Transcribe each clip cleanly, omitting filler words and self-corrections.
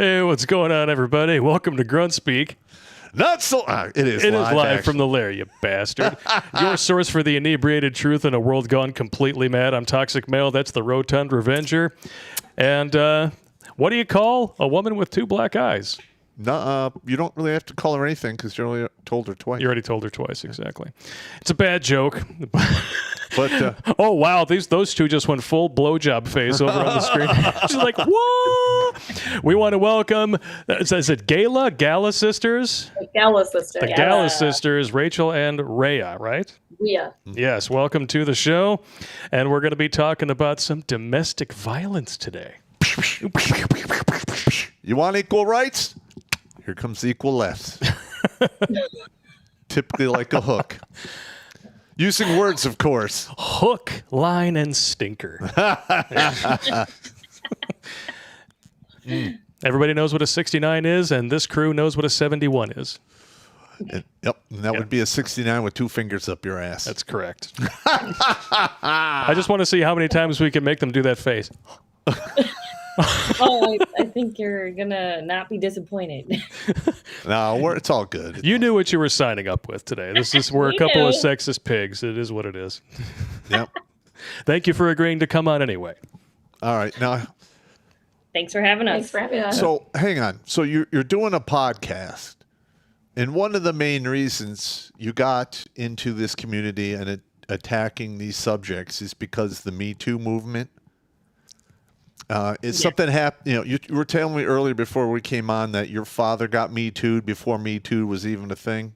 Hey, what's going on, everybody? Welcome to Grunt Speak. Not so. It is Live from the lair, you bastard. Your source for the inebriated truth in a world gone completely mad. I'm Toxic Male. That's the Rotund Revenger. And what do you call a woman with two black eyes? No, you don't really have to call her anything because you already told her twice. You already told her twice, exactly. It's a bad joke. But oh wow, those two just went full blowjob face over on the screen. She's like, "What?" We want to welcome. Is it Gala Sisters? The Gala Sisters. The Gala Sisters, Rachel and Rhea, right? Yeah. Yes. Welcome to the show, and we're going to be talking about some domestic violence today. You want equal rights? Here comes equal lefts. Typically like a hook. Using words, of course. Hook, line, and stinker. Everybody knows what a 69 is, and this crew knows what a 71 is. Yep, and that would be a 69 with two fingers up your ass. That's correct. I just want to see how many times we can make them do that face. Oh, I think you're gonna not be disappointed. No, it's all good. You knew what you were signing up with today. We're a couple of sexist pigs. It is what it is. Yep. Thank you for agreeing to come on anyway. All right, now. Thanks for having us. So hang on. So you're doing a podcast, and one of the main reasons you got into this community and attacking these subjects is because the Me Too movement. Something happened? You know, you were telling me earlier before we came on that your father got Me Too'd before Me Too was even a thing.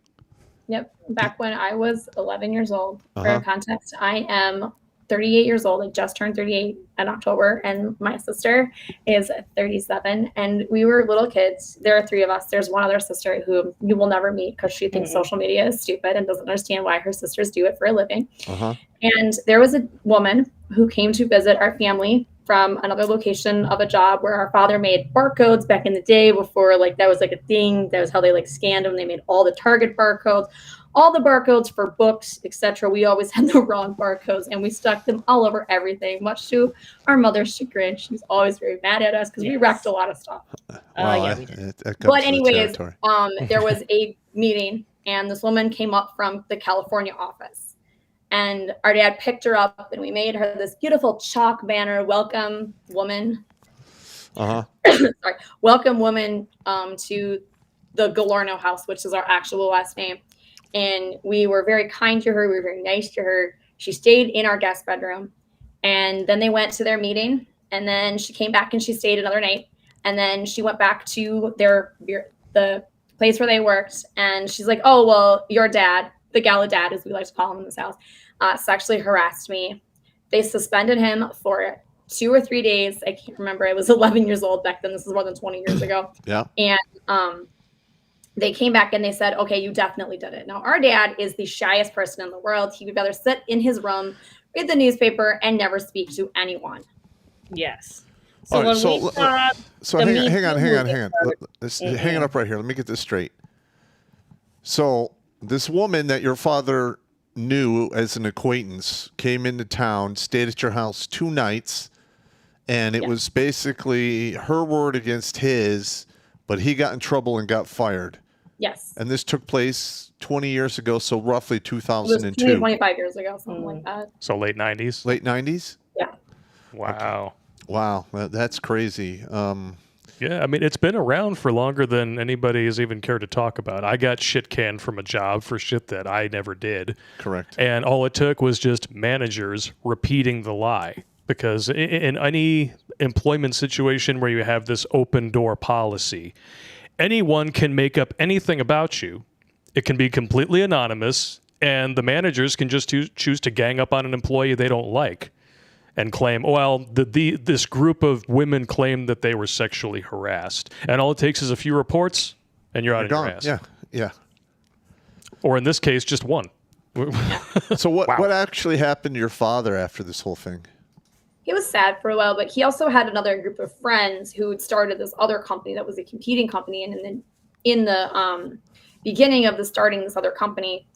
Yep. Back when I was 11 years old. For context, I am 38 years old. I just turned 38 in October, and my sister is 37. And we were little kids. There are three of us. There's one other sister who you will never meet because she thinks social media is stupid and doesn't understand why her sisters do it for a living. And there was a woman who came to visit our family from another location of a job where our father made barcodes back in the day before that was a thing. That was how they scanned them. They made all the Target barcodes, all the barcodes for books, etc. We always had the wrong barcodes, and we stuck them all over everything, much to our mother's chagrin. She was always very mad at us because we wrecked a lot of stuff. But anyways, there was a meeting, and this woman came up from the California office. And our dad picked her up, and we made her this beautiful chalk banner, welcome woman. Welcome woman to the Galorno house, which is our actual last name. And we were very kind to her. We were very nice to her. She stayed in our guest bedroom. And then they went to their meeting. And then she came back and she stayed another night. And then she went back to the place where they worked. And she's like, oh, well, your dad, the Gala dad, as we like to call him in this house, sexually harassed me. They suspended him for 2 or 3 days. I can't remember. I was 11 years old back then. This is more than 20 years ago. Yeah. And they came back and they said, okay, you definitely did it. Now, our dad is the shyest person in the world. He would rather sit in his room, read the newspaper, and never speak to anyone. Yes. So hang on. Hang on up right here. Let me get this straight. So this woman that your father knew as an acquaintance came into town, stayed at your house 2 nights, and it was basically her word against his, but he got in trouble and got fired. Yes. And this took place 20 years ago, so roughly 2002. It was 25 years ago, something like that. So late 90s? Late 90s? Yeah. Wow. Okay. Wow, that's crazy. Yeah, I mean, it's been around for longer than anybody has even cared to talk about. I got shit canned from a job for shit that I never did. Correct. And all it took was just managers repeating the lie. Because in any employment situation where you have this open door policy, anyone can make up anything about you. It can be completely anonymous, and the managers can just choose to gang up on an employee they don't like and claim, well, this group of women claimed that they were sexually harassed. And all it takes is a few reports, and you're out of your ass. Yeah. Or in this case, just one. So what actually happened to your father after this whole thing? He was sad for a while, but he also had another group of friends who had started this other company that was a competing company. And then in the beginning of starting this other company,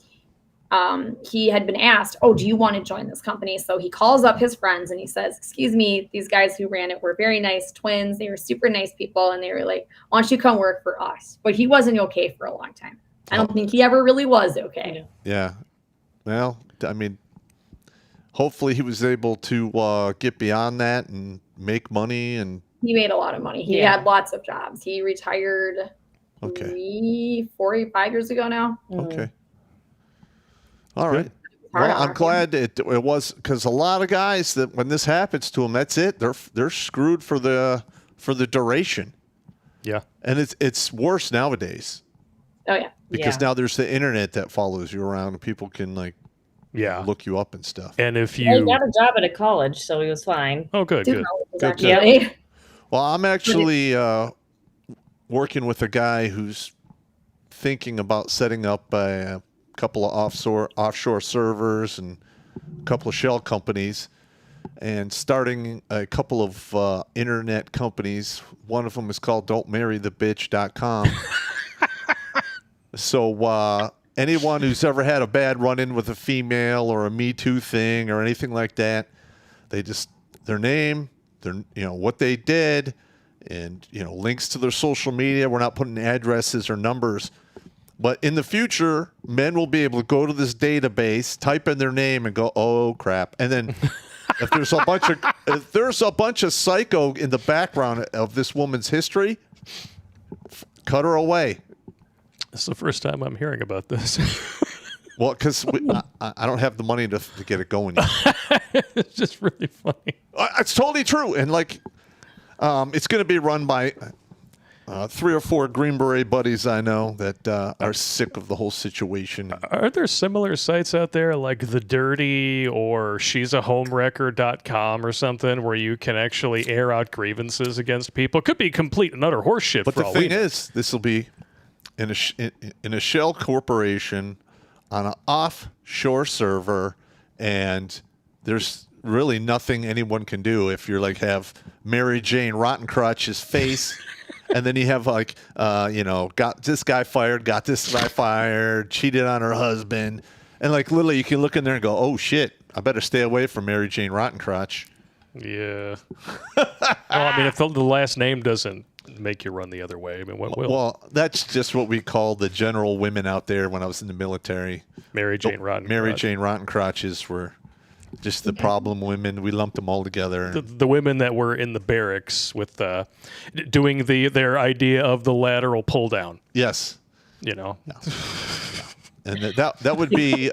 he had been asked, oh, do you want to join this company? So he calls up his friends and he says, excuse me, these guys who ran it were very nice twins. They were super nice people. And they were like, why don't you come work for us? But he wasn't okay for a long time. I don't think he ever really was okay. Yeah. Well, I mean, hopefully he was able to get beyond that and make money. And he made a lot of money. He had lots of jobs. He retired 45 years ago now. Okay. All right. Well, I'm glad it was, because a lot of guys that when this happens to them, that's it. They're screwed for the duration. Yeah. And it's worse nowadays. Oh yeah. Because now there's the internet that follows you around and people can look you up and stuff. And if He you got a job at a college, so he was fine. Oh, good. Well, I'm actually working with a guy who's thinking about setting up a couple of offshore servers and a couple of shell companies and starting a couple of internet companies. One of them is called don'tmarrythebitch.com. So anyone who's ever had a bad run-in with a female or a Me Too thing or anything like that, they just their name, what they did, and links to their social media. We're not putting addresses or numbers. But in the future, men will be able to go to this database, type in their name, and go, "Oh crap!" And then, if there's a bunch of psycho in the background of this woman's history, cut her away. It's the first time I'm hearing about this. Well, because I don't have the money to get it going yet. It's just really funny. It's totally true, and it's going to be run by 3 or 4 Green Beret buddies I know that are sick of the whole situation. Are there similar sites out there like The Dirty or she'sahomewrecker.com or something where you can actually air out grievances against people? It could be complete and utter horseshit. But the thing is, this will be in a shell corporation on an offshore server, and there's really nothing anyone can do if you're have Mary Jane Rottencrotch's face. And then you have got this guy fired, got this guy fired, cheated on her husband. And literally you can look in there and go, oh shit, I better stay away from Mary Jane Rottencrotch. Yeah. Well, I mean, if the last name doesn't make you run the other way, I mean, what will? Well, that's just what we call the general women out there when I was in the military. Mary Jane Rottencrotch. Mary Jane Rottencrotches were just the problem women. We lumped them all together. The women that were in the barracks with doing their idea of the lateral pull down. Yes. Yeah. And that would be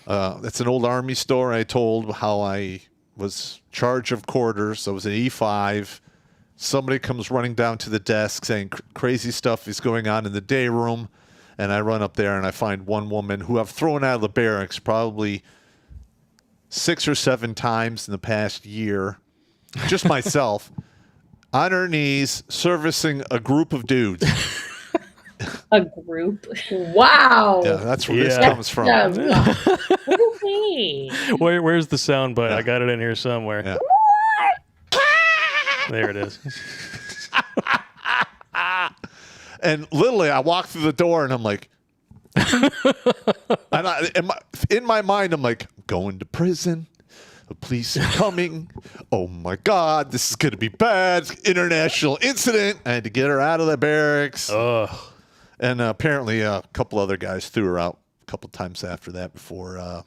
that's an old Army story. I told how I was charge of quarters. I was an E5. Somebody comes running down to the desk saying crazy stuff is going on in the day room. And I run up there and I find one woman who I've thrown out of the barracks probably 6 or 7 times in the past year, just myself, on her knees servicing a group of dudes. A group? Wow. Yeah, that's where this comes from. Where's the sound bite? I got it in here somewhere. Yeah. There it is. And literally, I walk through the door and I'm like, and in my mind, I'm like, going to prison. The police are coming. Oh my God, this is going to be bad. International incident. I had to get her out of the barracks. Ugh. And apparently a couple other guys threw her out a couple times after that before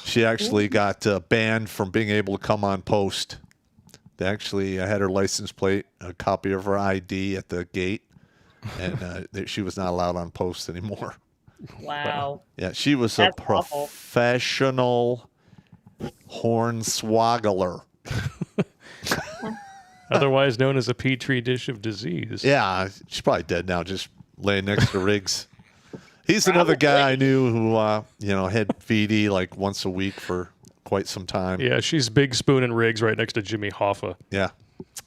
she actually got banned from being able to come on post. They actually had her license plate, a copy of her ID at the gate, and she was not allowed on post anymore. Wow. Yeah, she was That's a professional hornswoggler. Otherwise known as a petri dish of disease. Yeah, she's probably dead now, just laying next to Riggs. He's another guy I knew who, had VD once a week for quite some time. Yeah, she's Big Spoon and Riggs right next to Jimmy Hoffa. Yeah.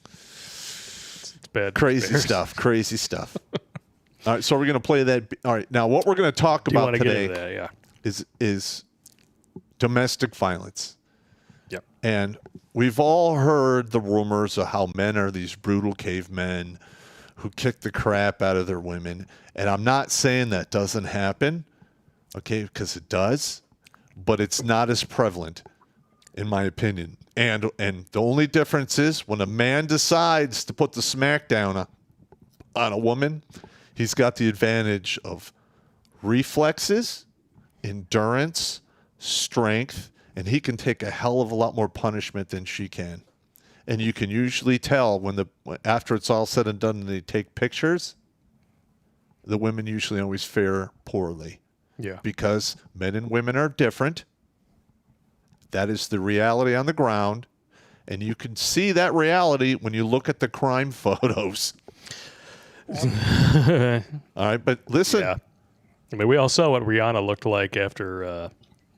It's bad. Crazy stuff. Crazy stuff. All right, so we're going to play that. All right, now what we're going to talk about today is domestic violence. Yep. And we've all heard the rumors of how men are these brutal cavemen who kick the crap out of their women. And I'm not saying that doesn't happen, Okay, because it does, but it's not as prevalent, in my opinion. And the only difference is when a man decides to put the smack down on a woman, he's got the advantage of reflexes, endurance, strength, and he can take a hell of a lot more punishment than she can. And you can usually tell after it's all said and done and they take pictures, the women usually always fare poorly. Yeah. Because men and women are different. That is the reality on the ground. And you can see that reality when you look at the crime photos. All right, but listen. Yeah. I mean, we all saw what Rihanna looked like after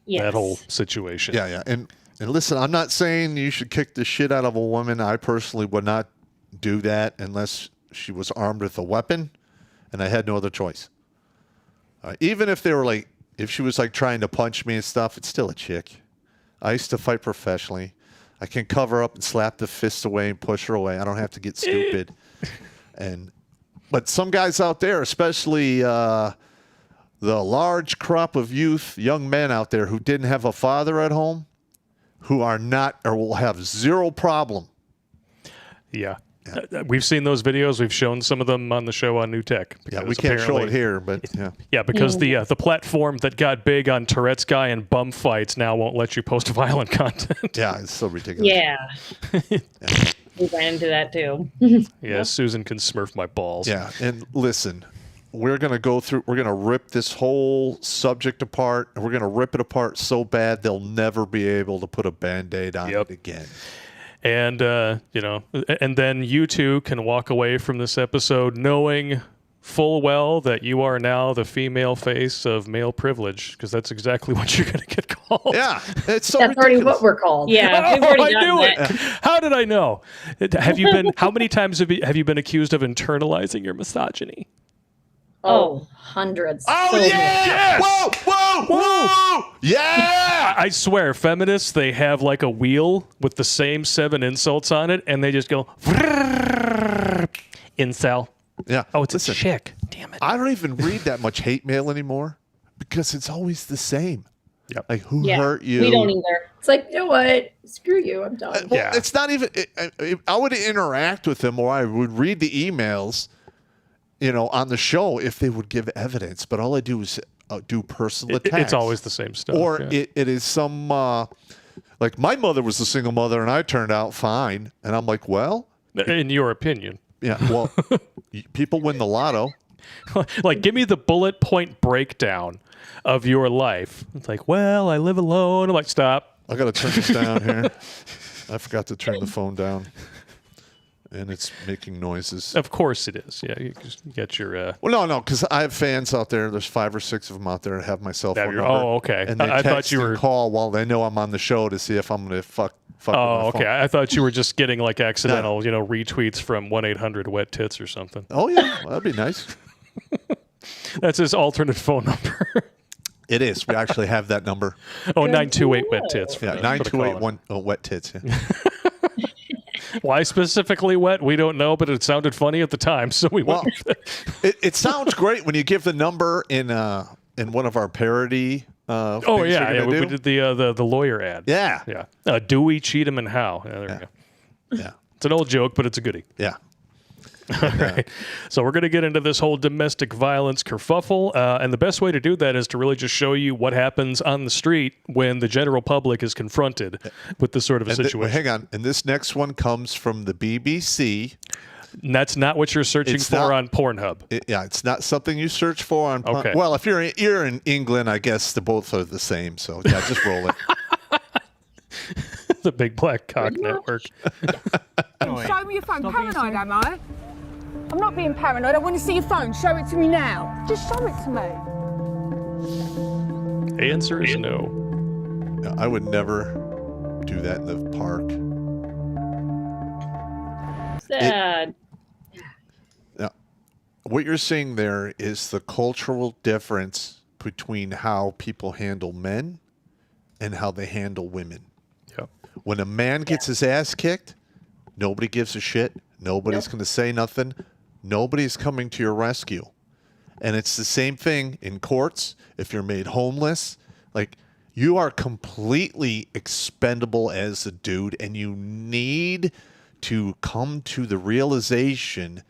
that whole situation. Yeah. And listen, I'm not saying you should kick the shit out of a woman. I personally would not do that unless she was armed with a weapon and I had no other choice. Even if if she was like trying to punch me and stuff, it's still a chick. I used to fight professionally. I can cover up and slap the fist away and push her away. I don't have to get stupid. But some guys out there, especially the large crop of young men out there who didn't have a father at home, who are not or will have zero problem. Yeah. We've seen those videos. We've shown some of them on the show on New Tech. Yeah, we can't show it here, but yeah. Yeah, because the platform that got big on Tourette's guy and bum fights now won't let you post violent content. Yeah, it's so ridiculous. Yeah. We ran into that too. Yeah, Susan can smurf my balls. Yeah, and listen, we're going to rip this whole subject apart, and we're going to rip it apart so bad they'll never be able to put a Band-Aid on it again. And, and then you two can walk away from this episode knowing full well that you are now the female face of male privilege, because that's exactly what you're going to get called. Yeah, it's so That's already what we're called. Yeah, we've Oh, already I done knew that. it. How did I know? Have you been? How many times have you been accused of internalizing your misogyny? Oh, hundreds. Oh, So yeah! Yes! Whoa! Yeah! I swear, feminists, they have like a wheel with the same 7 insults on it, and they just go, incel. Yeah. Oh, it's Listen, a chick. Damn it. I don't even read that much hate mail anymore because it's always the same. Yep. Like, who Yeah, hurt you? we don't either. It's like, you know what? Screw you. I'm done. Well, Yeah. it's not even. I would interact with them, or I would read the emails, on the show if they would give evidence. But all I do is do personal attacks. It's always the same stuff. Or yeah. it is some like my mother was a single mother and I turned out fine, and I'm like, well, In your opinion. yeah, well, people win the lotto. Like, give me the bullet point breakdown of your life. It's like, well, I live alone. I'm like, stop. I got to turn this down here. I forgot to turn the phone down. And it's making noises. Of course it is. Yeah, you just get your... Well, no, because I have fans out there. There's 5 or 6 of them out there that have my cell phone number. Oh, okay. And they I thought text you were... and call while they know I'm on the show to see if I'm going to fuck with Oh, my okay. phone. I thought you were just getting like accidental, retweets from 1-800-WET tits or something. Oh, yeah. Well, that'd be nice. That's his alternate phone number. It is. We actually have that number. Oh, 928-WET tits. Yeah, 9281 wet tits. Yeah. Why specifically wet? We don't know, but it sounded funny at the time, so we went with it. It sounds great when you give the number in one of our parody. Oh things yeah, you're we gonna do. did the lawyer ad. Yeah. Yeah. Dewey, Cheatham, and Howe. Yeah, there we go. Yeah. It's an old joke, but it's a goodie. Yeah. All right. So we're going to get into this whole domestic violence kerfuffle, and the best way to do that is to really just show you what happens on the street when the general public is confronted with this sort of a situation. Hang on. And this next one comes from the BBC. And that's not what you're searching It's for not- on Pornhub. It's not something you search for on. Okay. Well, if you're in England, I guess the both are the same. So yeah, just roll it. The Big Black Cock Network. Show me your phone. Paranoid, am I? I'm not being paranoid. I want to see your phone. Show it to me now. Just show it to me. The answer is no. Yeah, I would never do that in the park. Sad. Now, what you're seeing there is the cultural difference between how people handle men and how they handle women. Yep. When a man gets his ass kicked, nobody gives a shit. Nobody's going to say nothing. Nobody's coming to your rescue. And it's the same thing in courts. If you're made homeless, like you are completely expendable as a dude, and you need to come to the realization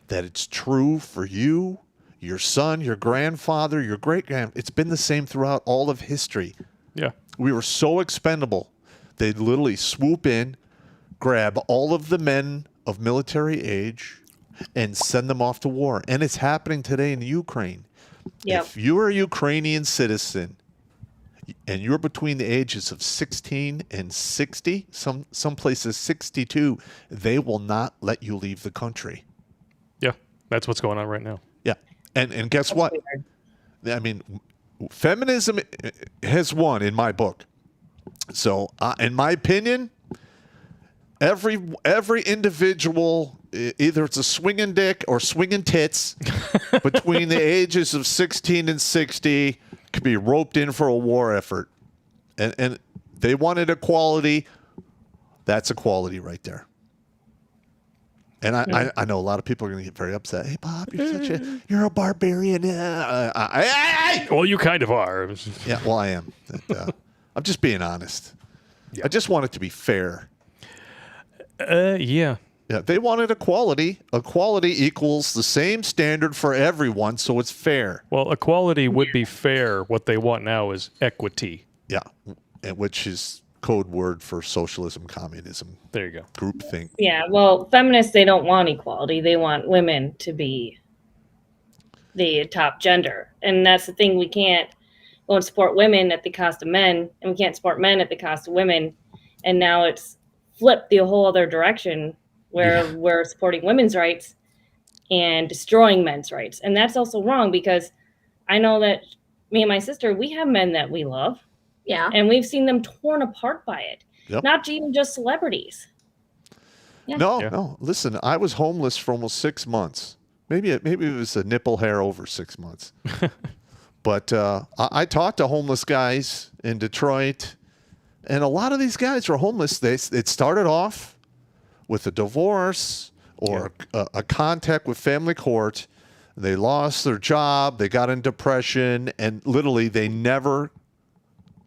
that it's true for you, your son, your grandfather, your great-grand. It's been the same throughout all of history. Yeah. We were so expendable. They'd literally swoop in, grab all of the men of military age, and send them off to war. And it's happening today in Ukraine. Yep. If you're a Ukrainian citizen and you're between the ages of 16 and 60, some places 62, they will not let you leave the country. Yeah. That's what's going on right now. Yeah. And guess what? I mean, feminism has won in my book. So, in my opinion, every individual, either it's a swinging dick or swinging tits between the ages of 16 and 60 could be roped in for a war effort. And they wanted equality. That's equality right there. And I know a lot of people are going to get very upset. Hey, Bob, you're a barbarian. Well, you kind of are. Yeah, well, I am. I'm just being honest. Yeah. I just want it to be fair. Yeah. Yeah, they wanted equality. Equality equals the same standard for everyone, so it's fair. Well, equality would be fair. What they want now is equity. Yeah, which is code word for socialism, communism. There you go. Groupthink. Yeah, well, feminists, they don't want equality. They want women to be the top gender. And that's the thing. We can't go and support women at the cost of men, and we can't support men at the cost of women. And now it's flipped the whole other direction where we're supporting women's rights and destroying men's rights. And that's also wrong, because I know that me and my sister, we have men that we love. Yeah. And we've seen them torn apart by it. Yep. Not even just celebrities. Yeah. No. Listen, I was homeless for almost 6 months. Maybe it was a nipple hair over 6 months. But I talked to homeless guys in Detroit, and a lot of these guys were homeless. It started off with a divorce or a contact with family court. They lost their job. They got in depression, and literally they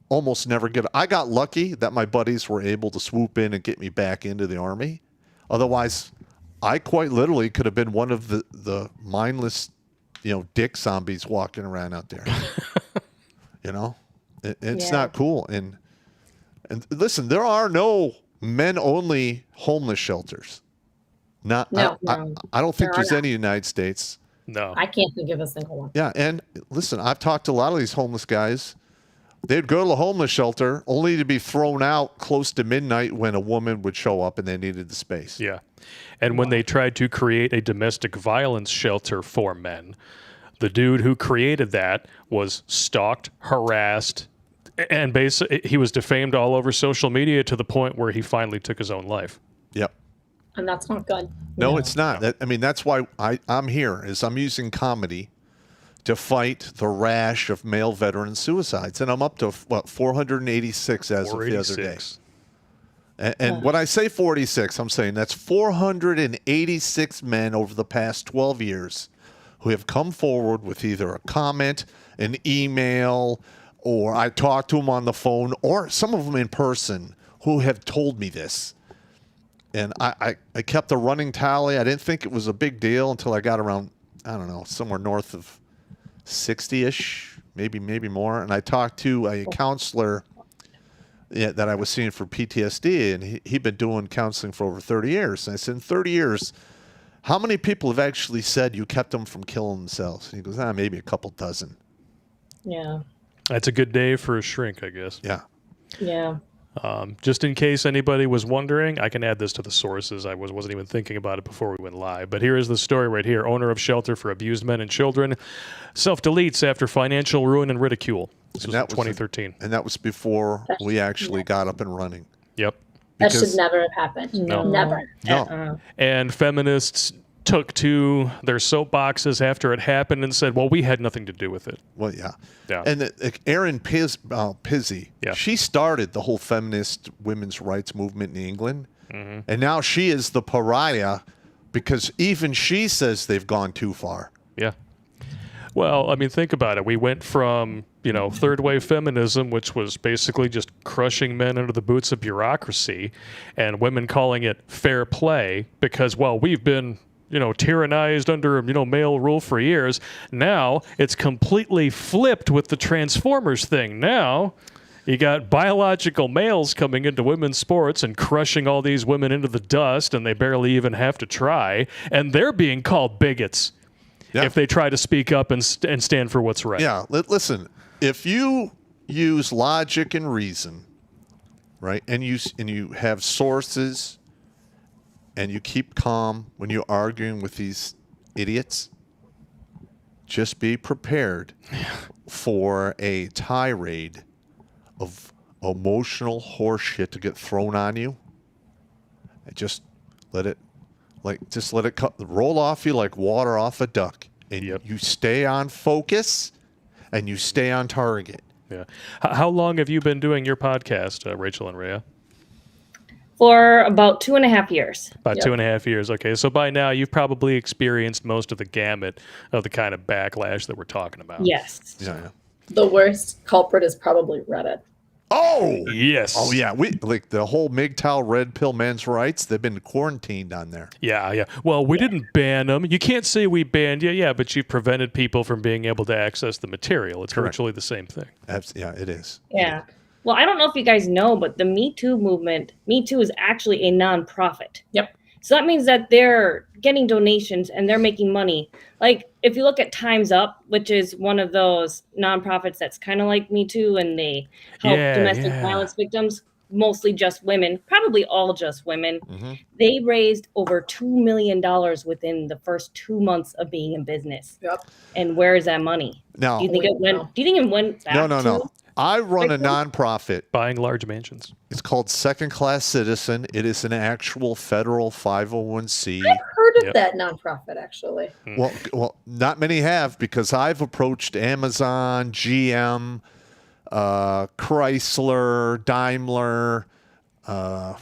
almost never get. I got lucky that my buddies were able to swoop in and get me back into the Army. Otherwise, I quite literally could have been one of the mindless, dick zombies walking around out there. It's not cool. And listen, there are no men-only homeless shelters. I don't think there's any in the United States. No. I can't think of a single one. Yeah, and listen, I've talked to a lot of these homeless guys. They'd go to the homeless shelter only to be thrown out close to midnight when a woman would show up and they needed the space. Yeah. And when they tried to create a domestic violence shelter for men, the dude who created that was stalked, harassed, and basically he was defamed all over social media to the point where he finally took his own life. Yep. And that's not good. No, it's not. That's why I'm here, is I'm using comedy to fight the rash of male veteran suicides. And I'm up to, 486 as of the other day. And when I say 46, I'm saying that's 486 men over the past 12 years who have come forward with either a comment, an email, or I talked to them on the phone, or some of them in person who have told me this. And I kept a running tally. I didn't think it was a big deal until I got around, I don't know, somewhere north of 60-ish, maybe more. And I talked to a counselor that I was seeing for PTSD, and he'd been doing counseling for over 30 years. And I said, in 30 years, how many people have actually said you kept them from killing themselves? And he goes, maybe a couple dozen. Yeah. That's a good day for a shrink, I guess. Yeah. Yeah. Just in case anybody was wondering, I can add this to the sources. I wasn't even thinking about it before we went live. But here is the story right here. Owner of shelter for abused men and children self-deletes after financial ruin and ridicule. This was in 2013. And that was before we actually got up and running. Yep. That should never have happened. No. Never. No. And feminists took to their soapboxes after it happened and said, well, we had nothing to do with it. Well, yeah. Yeah. And Erin Pizzi, she started the whole feminist women's rights movement in England. Mm-hmm. And now she is the pariah because even she says they've gone too far. Yeah. Well, I mean, think about it. We went from, third wave feminism, which was basically just crushing men under the boots of bureaucracy, and women calling it fair play because, well, we've been, tyrannized under, male rule for years. Now it's completely flipped with the Transformers thing. Now you got biological males coming into women's sports and crushing all these women into the dust, and they barely even have to try, and they're being called bigots if they try to speak up and stand for what's right. Yeah, listen, if you use logic and reason, right, and you have sources, and you keep calm when you're arguing with these idiots, just be prepared for a tirade of emotional horseshit to get thrown on you. And just let it roll off you like water off a duck. And you stay on focus and you stay on target. Yeah. How long have you been doing your podcast, Rachel and Rhea? For about 2.5 years. About 2.5 years. Okay. So by now you've probably experienced most of the gamut of the kind of backlash that we're talking about. Yes. Yeah. The worst culprit is probably Reddit. Oh yes. Oh yeah. We like the whole MGTOW red pill men's rights. They've been quarantined on there. Yeah. Well, we didn't ban them. You can't say we banned you. Yeah, but you've prevented people from being able to access the material. It's virtually the same thing. Yeah, it is. Yeah. Well, I don't know if you guys know, but the Me Too movement, Me Too is actually a nonprofit. Yep. So that means that they're getting donations and they're making money. Like if you look at Time's Up, which is one of those nonprofits that's kind of like Me Too, and they help domestic violence victims, mostly just women, probably all just women. Mm-hmm. They raised over $2 million within the first 2 months of being in business. Yep. And where is that money? No. Do you think it went? Do you think it went back? No. I run a nonprofit. Buying large mansions. It's called Second Class Citizen. It is an actual federal 501c. I've heard of that nonprofit, actually. Well, not many have, because I've approached Amazon, GM, Chrysler, Daimler, a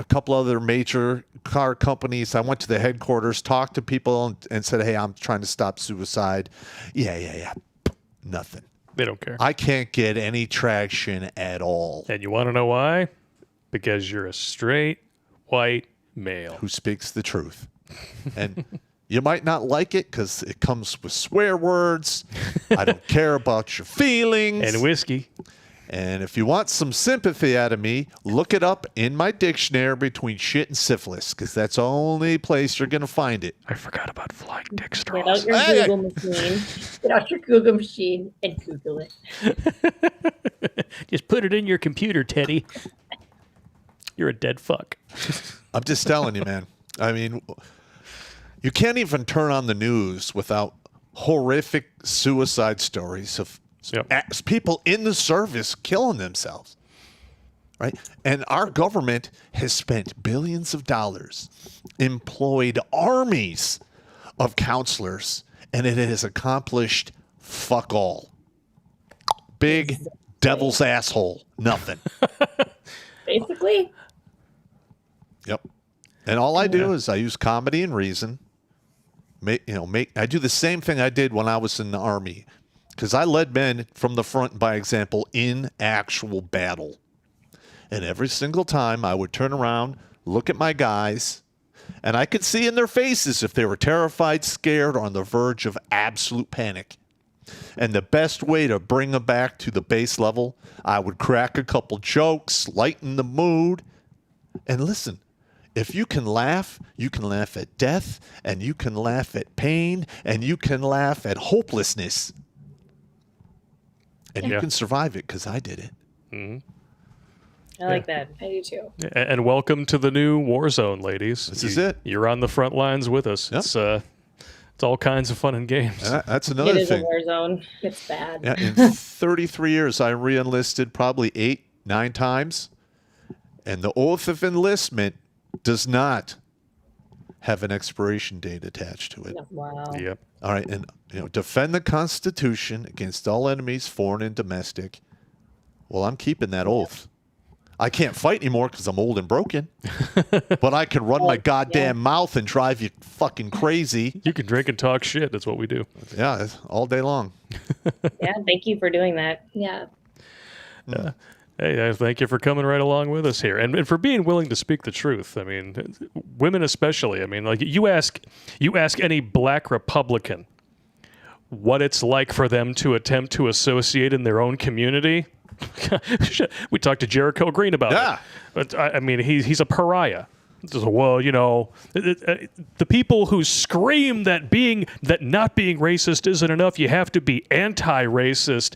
couple other major car companies. I went to the headquarters, talked to people, and said, hey, I'm trying to stop suicide. Yeah. Nothing. They don't care. I can't get any traction at all. And you want to know why? Because you're a straight, white male. Who speaks the truth. And you might not like it because it comes with swear words. I don't care about your feelings. And whiskey. And if you want some sympathy out of me, look it up in my dictionary between shit and syphilis, because that's the only place you're going to find it. I forgot about flying dick straws. Get out your Google machine. Get out your Google machine and Google it. Just put it in your computer, Teddy. You're a dead fuck. I'm just telling you, man. I mean, you can't even turn on the news without horrific suicide stories of people in the service killing themselves, right? And our government has spent billions of dollars, employed armies of counselors, and it has accomplished fuck all. Big devil's asshole. Nothing. Basically. Yep. And all I do is I use comedy and reason. I do the same thing I did when I was in the Army. Because I led men from the front by example in actual battle. And every single time I would turn around, look at my guys, and I could see in their faces if they were terrified, scared, or on the verge of absolute panic. And the best way to bring them back to the base level, I would crack a couple jokes, lighten the mood. And listen, if you can laugh at death, and you can laugh at pain, and you can laugh at hopelessness. And you can survive it, because I did it. Mm-hmm. I like that. I do too. And welcome to the new war zone, ladies. This is it. You're on the front lines with us. Yep. It's all kinds of fun and games. That's another thing. It is a war zone. It's bad. Yeah, in 33 years, I re-enlisted probably 8-9 times. And the oath of enlistment does not have an expiration date attached to it. Wow. Yep. All right, and defend the Constitution against all enemies, foreign and domestic. Well, I'm keeping that oath. I can't fight anymore because I'm old and broken. But I can run my goddamn mouth and drive you fucking crazy. You can drink and talk shit. That's what we do. Yeah, all day long. Yeah, thank you for doing that. Yeah. Hey, thank you for coming right along with us here, and for being willing to speak the truth. I mean, women especially. I mean, like you ask any black Republican what it's like for them to attempt to associate in their own community. We talked to Jericho Green about it. But I mean, he's a pariah. Well, you know, the people who scream that not being racist isn't enough, you have to be anti-racist,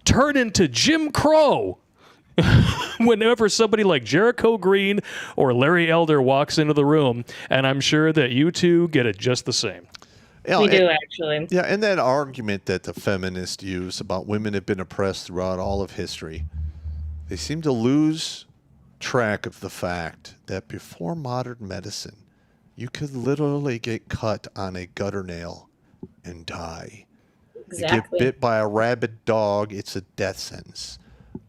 turn into Jim Crow whenever somebody like Jericho Green or Larry Elder walks into the room, and I'm sure that you two get it just the same. We do, actually. Yeah, and that argument that the feminists use about women have been oppressed throughout all of history, they seem to lose track of the fact that before modern medicine, you could literally get cut on a gutter nail and die. Exactly. You get bit by a rabid dog, it's a death sentence.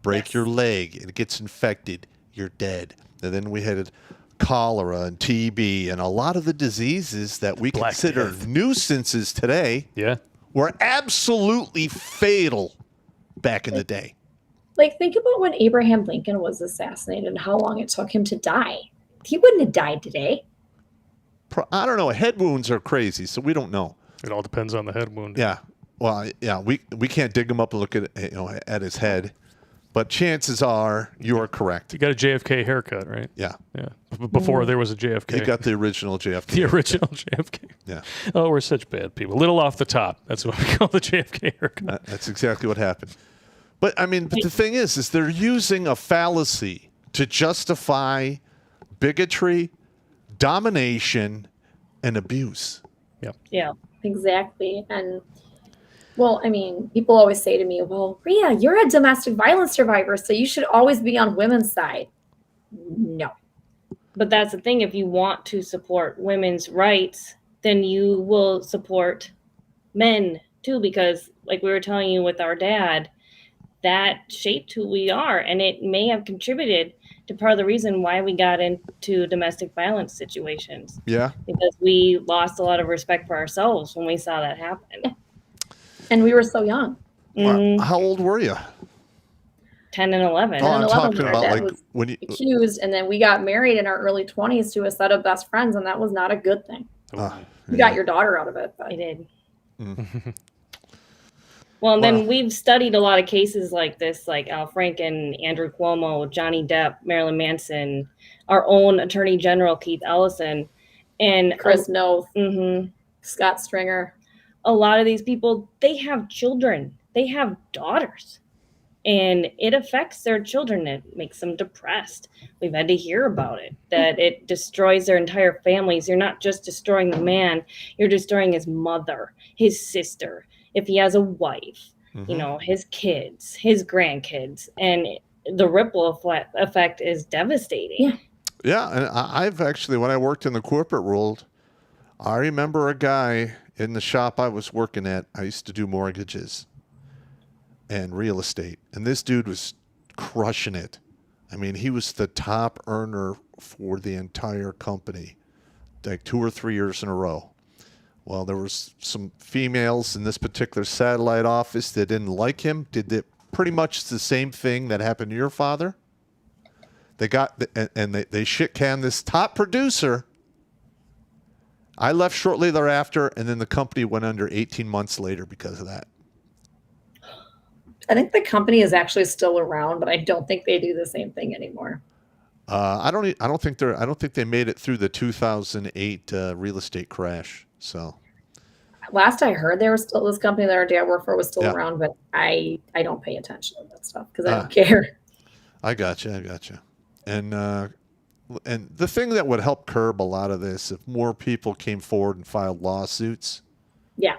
Break your leg, it gets infected, you're dead. And then we had cholera and TB and a lot of the diseases that we Black consider Death. nuisances today were absolutely fatal back in the day. Like, think about when Abraham Lincoln was assassinated and how long it took him to die. He wouldn't have died today. I don't know. Head wounds are crazy, so we don't know. It all depends on the head wound. Yeah. Well, yeah, we can't dig him up and look at his head. But chances are you are correct. You got a JFK haircut, right? Yeah. Yeah. Before there was a JFK. You got the original JFK. The original JFK. Yeah. Oh, we're such bad people. Little off the top. That's what we call the JFK haircut. That's exactly what happened. But I mean, the thing is they're using a fallacy to justify bigotry, domination, and abuse. Yeah. Exactly. And, well, I mean, people always say to me, well, Rhea, you're a domestic violence survivor, so you should always be on women's side. No. But that's the thing. If you want to support women's rights, then you will support men too, because like we were telling you with our dad, that shaped who we are. And it may have contributed to part of the reason why we got into domestic violence situations. Yeah. Because we lost a lot of respect for ourselves when we saw that happen. And we were so young. Well, how old were you? 10 and 11. Oh, I'm 11 talking when our about dad like was when you. accused, and then we got married in our early 20s to a set of best friends, and that was not a good thing. You got your daughter out of it. But. I did. Well, and then we've studied a lot of cases like this, like r5n, Andrew Cuomo, Johnny Depp, Marilyn Manson, our own Attorney General, Keith Ellison, and Chris Noth, Mm-hmm. Scott Stringer. A lot of these people, they have children. They have daughters. And it affects their children. It makes them depressed. We've had to hear about it, that it destroys their entire families. You're not just destroying the man, you're destroying his mother, his sister, if he has a wife, you know, his kids, his grandkids. And the ripple effect is devastating. Yeah, and I've actually, when I worked in the corporate world, I remember a guy in the shop I was working at. I used to do mortgages and real estate, and this dude was crushing it. I mean, he was the top earner for the entire company, like 2 or 3 years in a row. Well, there was some females in this particular satellite office that didn't like him, did pretty much the same thing that happened to your father. They got, and they shit-canned this top producer. I left shortly thereafter, and then the company went under 18 months later because of that. I think the company is actually still around, but I don't think they do the same thing anymore. I don't think they made it through the 2008 real estate crash. So last I heard, there was still this company that our dad worked for was still around, but I don't pay attention to that stuff because I don't care. I gotcha. And the thing that would help curb a lot of this, if more people came forward and filed lawsuits. Yeah.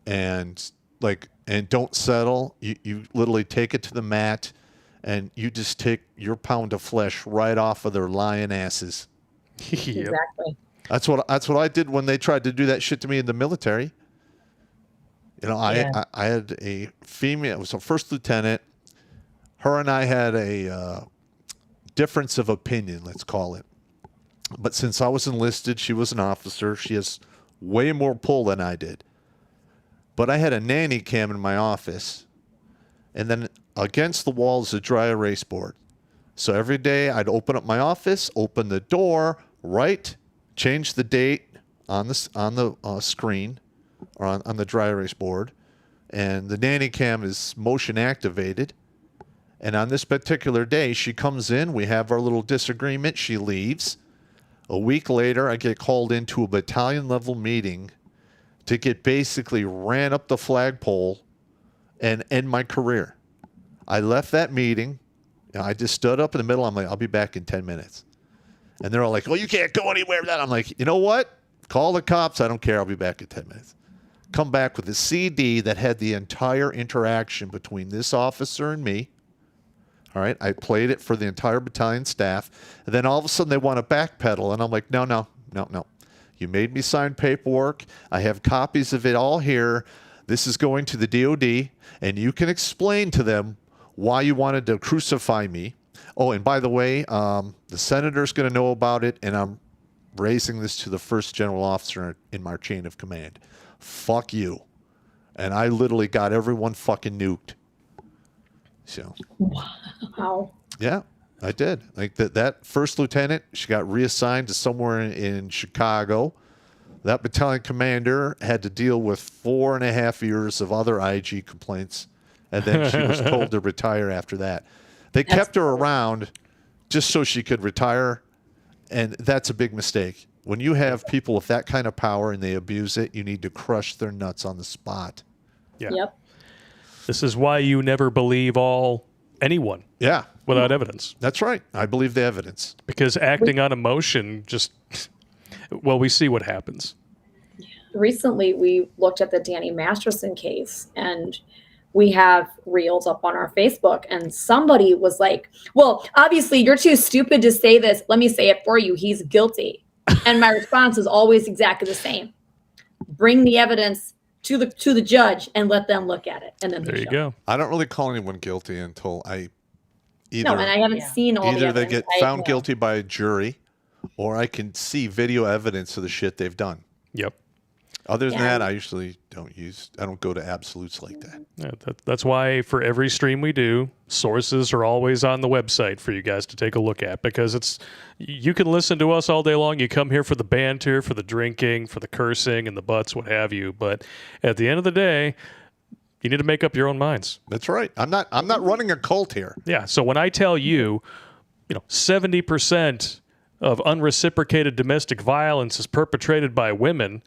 And don't settle. You literally take it to the mat, and you just take your pound of flesh right off of their lying asses. Exactly. That's what I did when they tried to do that shit to me in the military. You know, I had a female. It was a first lieutenant. Her and I had a difference of opinion, let's call it. But since I was enlisted, she was an officer. She has way more pull than I did. But I had a nanny cam in my office, and then against the wall is a dry erase board. So every day I'd open up my office, open the door, write, change the date on the screen or on the dry erase board, and the nanny cam is motion activated. And on this particular day, she comes in, we have our little disagreement, she leaves. A week later, I get called into a battalion level meeting to get basically ran up the flagpole and end my career. I left that meeting. I just stood up in the middle. I'm like, I'll be back in 10 minutes. And they're all like, oh, you can't go anywhere. I'm like, you know what? Call the cops. I don't care. I'll be back in 10 minutes. Come back with a CD that had the entire interaction between this officer and me. All right. I played it for the entire battalion staff. And then all of a sudden they want to backpedal. And I'm like, no. You made me sign paperwork. I have copies of it all here. This is going to the DOD. And you can explain to them why you wanted to crucify me. Oh, and by the way, the senator's going to know about it. And I'm raising this to the first general officer in my chain of command. Fuck you. And I literally got everyone fucking nuked. So, Wow. Yeah, I did. Like that first lieutenant, she got reassigned to somewhere in Chicago. That battalion commander had to deal with 4.5 years of other IG complaints, and then she was told to retire after that. They kept her around just so she could retire, and that's a big mistake. When you have people with that kind of power and they abuse it, you need to crush their nuts on the spot. Yeah. Yep. This is why you never believe anyone. Yeah. Without evidence. That's right. I believe the evidence. Because acting on emotion we see what happens. Recently, we looked at the Danny Masterson case, and we have reels up on our Facebook, and somebody was like, well, obviously you're too stupid to say this. Let me say it for you. He's guilty. And my response is always exactly the same. Bring the evidence to the judge and let them look at it. And then there you go. I don't really call anyone guilty until and I haven't seen all the either evidence. they get found guilty by a jury, or I can see video evidence of the shit they've done. Yep. Other than that, I usually I don't go to absolutes like that. Yeah, that's why for every stream we do, sources are always on the website for you guys to take a look at, because you can listen to us all day long. You come here for the banter, for the drinking, for the cursing and the butts, what have you. But at the end of the day, you need to make up your own minds. That's right. I'm not running a cult here. Yeah. So when I tell you, 70% of unreciprocated domestic violence is perpetrated by women,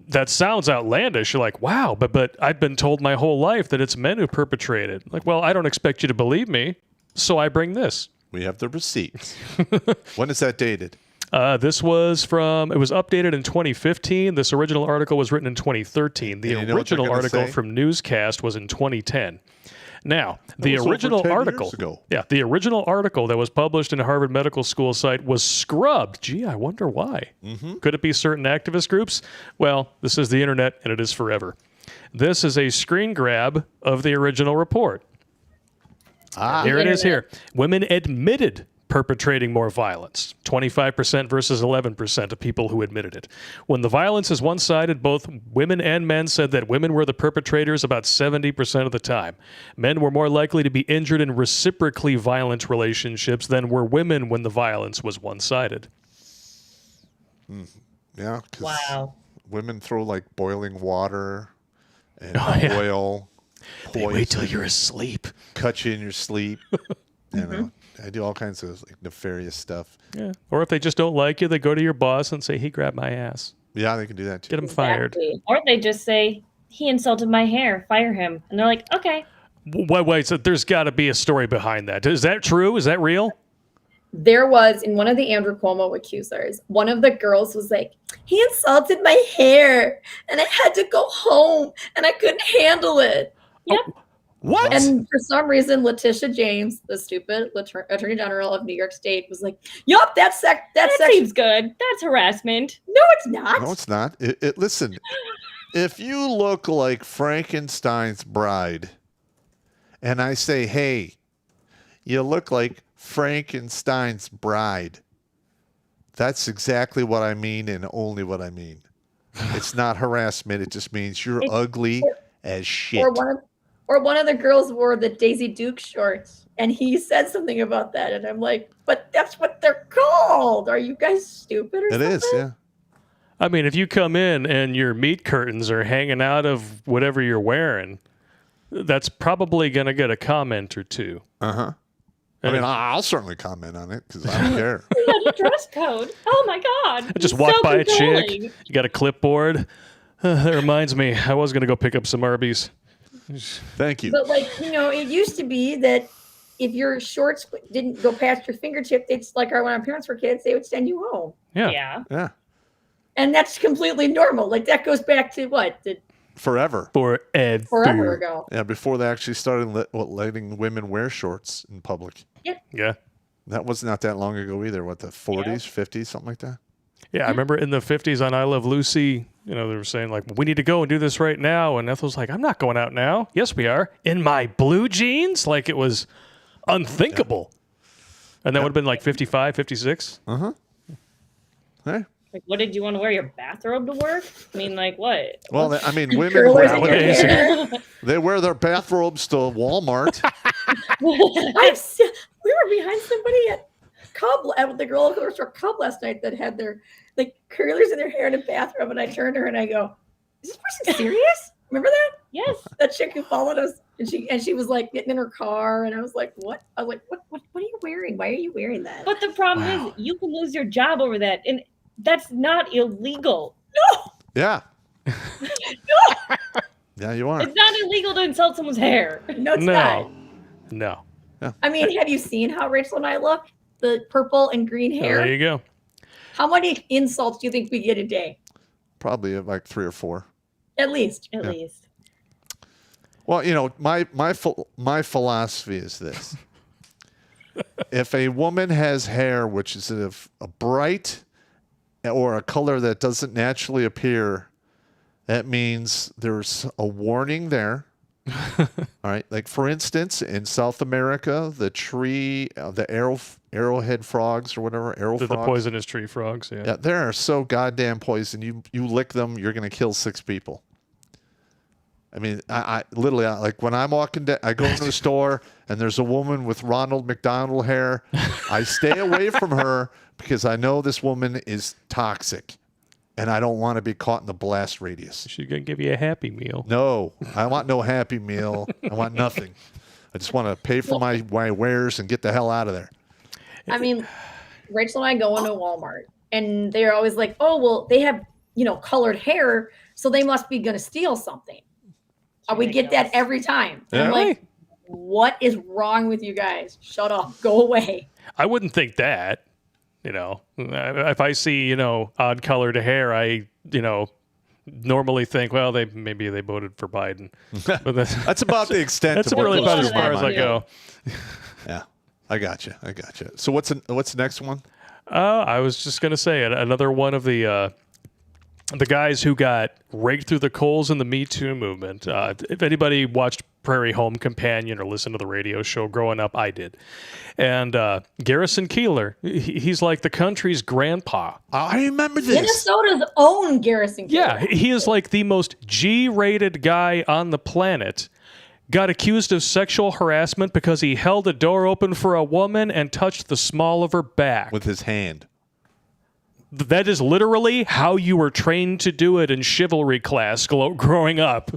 that sounds outlandish. You're like, wow, but I've been told my whole life that it's men who perpetrate it. Like, well, I don't expect you to believe me, so I bring this. We have the receipt. When is that dated? This was it was updated in 2015. This original article was written in 2013. The original article from Newscast was in 2010. Now, the original article that was published in a Harvard Medical School site was scrubbed. Gee, I wonder why. Mm-hmm. Could it be certain activist groups? Well, this is the internet, and it is forever. This is a screen grab of the original report. Here it is here. Women admitted perpetrating more violence. 25% versus 11% of people who admitted it. When the violence is one-sided, both women and men said that women were the perpetrators about 70% of the time. Men were more likely to be injured in reciprocally violent relationships than were women when the violence was one-sided. Yeah, because Wow. women throw like boiling water and oil. They wait till you're asleep. Cut you in your sleep. You know, I do all kinds of like nefarious stuff. Yeah. Or if they just don't like you, they go to your boss and say, he grabbed my ass. Yeah, they can do that too. Get him fired. Or they just say, he insulted my hair, fire him. And they're like, okay. Wait, so there's got to be a story behind that. Is that true? Is that real? There was, in one of the Andrew Cuomo accusers, one of the girls was like, he insulted my hair and I had to go home and I couldn't handle it. Yep. Oh, what? And for some reason, Letitia James, the stupid Attorney General of New York State, was like, yup, that seems good. That's harassment. No, it's not. No, it's not. Listen, if you look like Frankenstein's bride and I say, hey, you look like Frankenstein's bride. That's exactly what I mean and only what I mean. It's not harassment. It just means you're ugly as shit. Or one of the girls wore the Daisy Duke shorts, and he said something about that, and I'm like, but that's what they're called. Are you guys stupid or something? It is, yeah. I mean, if you come in and your meat curtains are hanging out of whatever you're wearing, that's probably going to get a comment or two. Uh-huh. I mean, I'll certainly comment on it because I don't care. We got a dress code. Oh my God. I just walk by a chick. You got a clipboard. That reminds me, I was going to go pick up some Arby's. Thank you. But it used to be that if your shorts didn't go past your fingertip, it's like when our parents were kids, they would send you home. Yeah. And that's completely normal. Like that goes back to what? Forever ago. Yeah, before they actually started letting women wear shorts in public. Yeah. That was not that long ago either. What, the 40s, 50s, something like that? Yeah, I remember in the 50s on I Love Lucy, they were saying, like, we need to go and do this right now. And Ethel's like, I'm not going out now. Yes, we are. In my blue jeans? Like, it was unthinkable. And that would have been like 55, 56. Uh-huh. Hey. Like, what did you want to wear? Your bathrobe to work? I mean, like, what? Well, I mean, women nowadays, they wear their bathrobes to Walmart. We were behind somebody at the girl store Cub last night that had their curlers in their hair in a bathrobe, and I turned to her and I go, "Is this person serious? Remember that? Yes, that chick who followed us, and she was like getting in her car, and I was like, what? I was like, what are you wearing? Why are you wearing that? But the problem is, you can lose your job over that, and that's not illegal. No. Yeah. No. Yeah, you are. It's not illegal to insult someone's hair. No, it's not. No. Yeah. I mean, have you seen how Rachel and I look? The purple and green hair. There you go. How many insults do you think we get a day? Probably like 3 or 4. At least. At least. Well, my philosophy is this. If a woman has hair which is a bright or a color that doesn't naturally appear, that means there's a warning there. All right. Like, for instance, in South America, the tree, the arrowhead frogs or whatever, the poisonous tree frogs. Yeah. They are so goddamn poison. You lick them, you're going to kill 6 people. I mean, I literally, like when I'm walking down, I go into the store and there's a woman with Ronald McDonald hair. I stay away from her because I know this woman is toxic and I don't want to be caught in the blast radius. She's going to give you a Happy Meal. No, I want no Happy Meal. I want nothing. I just want to pay for my wares and get the hell out of there. I mean, Rachel and I go into Walmart and they're always like, oh, well, they have, colored hair, so they must be going to steal something. We get that every time. Yeah. I'm like, what is wrong with you guys? Shut up. Go away. I wouldn't think that. If I see, odd colored hair, I, normally think, well, maybe they voted for Biden. But that's about the extent. That's really about as far as I go. Yeah, I got you. So what's the next one? I was just gonna say another one of the guys who got raked through the coals in the Me Too movement. If anybody watched Prairie Home Companion or listened to the radio show growing up, I did. And Garrison Keillor, he's like the country's grandpa. I remember this. Minnesota's own Garrison Keillor. Yeah, he is like the most G-rated guy on the planet. Got accused of sexual harassment because he held a door open for a woman and touched the small of her back. With his hand. That is literally how you were trained to do it in chivalry class growing up.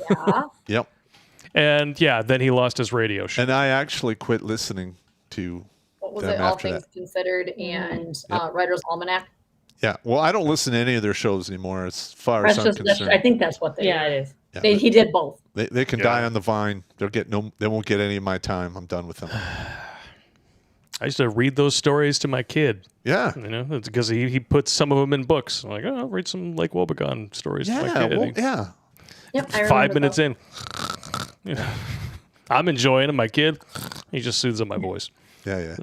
Yeah. Yep. And then he lost his radio show. And I actually quit listening to what was them it? All after Things that. Considered and Writer's Almanac. Yeah. Well, I don't listen to any of their shows anymore as far as I'm concerned. I think that's what they. Yeah, it is. Yeah. He did both. They can die on the vine. They won't get any of my time. I'm done with them. I used to read those stories to my kid. Yeah. It's because he puts some of them in books. I'm like, I'll read some Lake Wobegon stories to my kid. Well, yeah. Yep, 5 minutes in. I'm enjoying it. My kid, he just soothes up my voice. Yeah.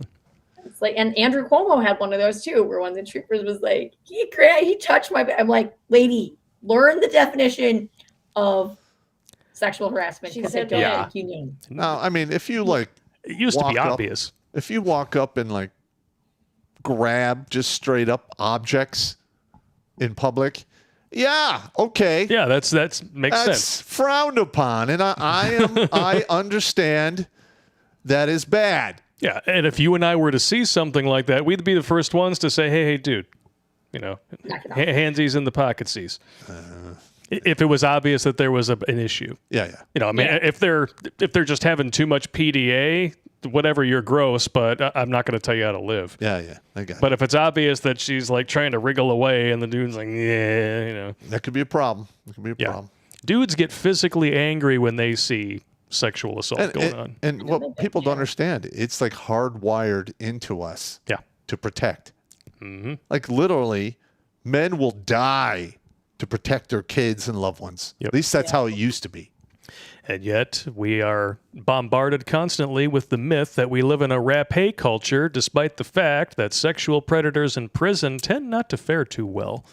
It's like, and Andrew Cuomo had one of those too, where one of the troopers was like, he touched my back. I'm like, lady, learn the definition of sexual harassment. She because said I don't that. think you know. No, I mean, if you like, It used to be walk up- obvious. if you walk up and like grab just straight up objects in public, yeah, okay. Yeah, that's makes That's sense. frowned upon, and I understand that is bad. Yeah, and if you and I were to see something like that, we'd be the first ones to say, hey, dude, handsies in the pocketsees. If it was obvious that there was an issue. Yeah. If they're just having too much PDA, whatever, you're gross, but I'm not going to tell you how to live. Yeah, I got it. But if it's obvious that she's like trying to wriggle away and the dude's like, yeah, That could be a problem. Problem. Dudes get physically angry when they see sexual assault going on. And what people don't understand, it's like hardwired into us to protect. Mm-hmm. Like literally, men will die to protect their kids and loved ones. Yep. At least that's how it used to be. And yet we are bombarded constantly with the myth that we live in a rap-hate culture, despite the fact that sexual predators in prison tend not to fare too well.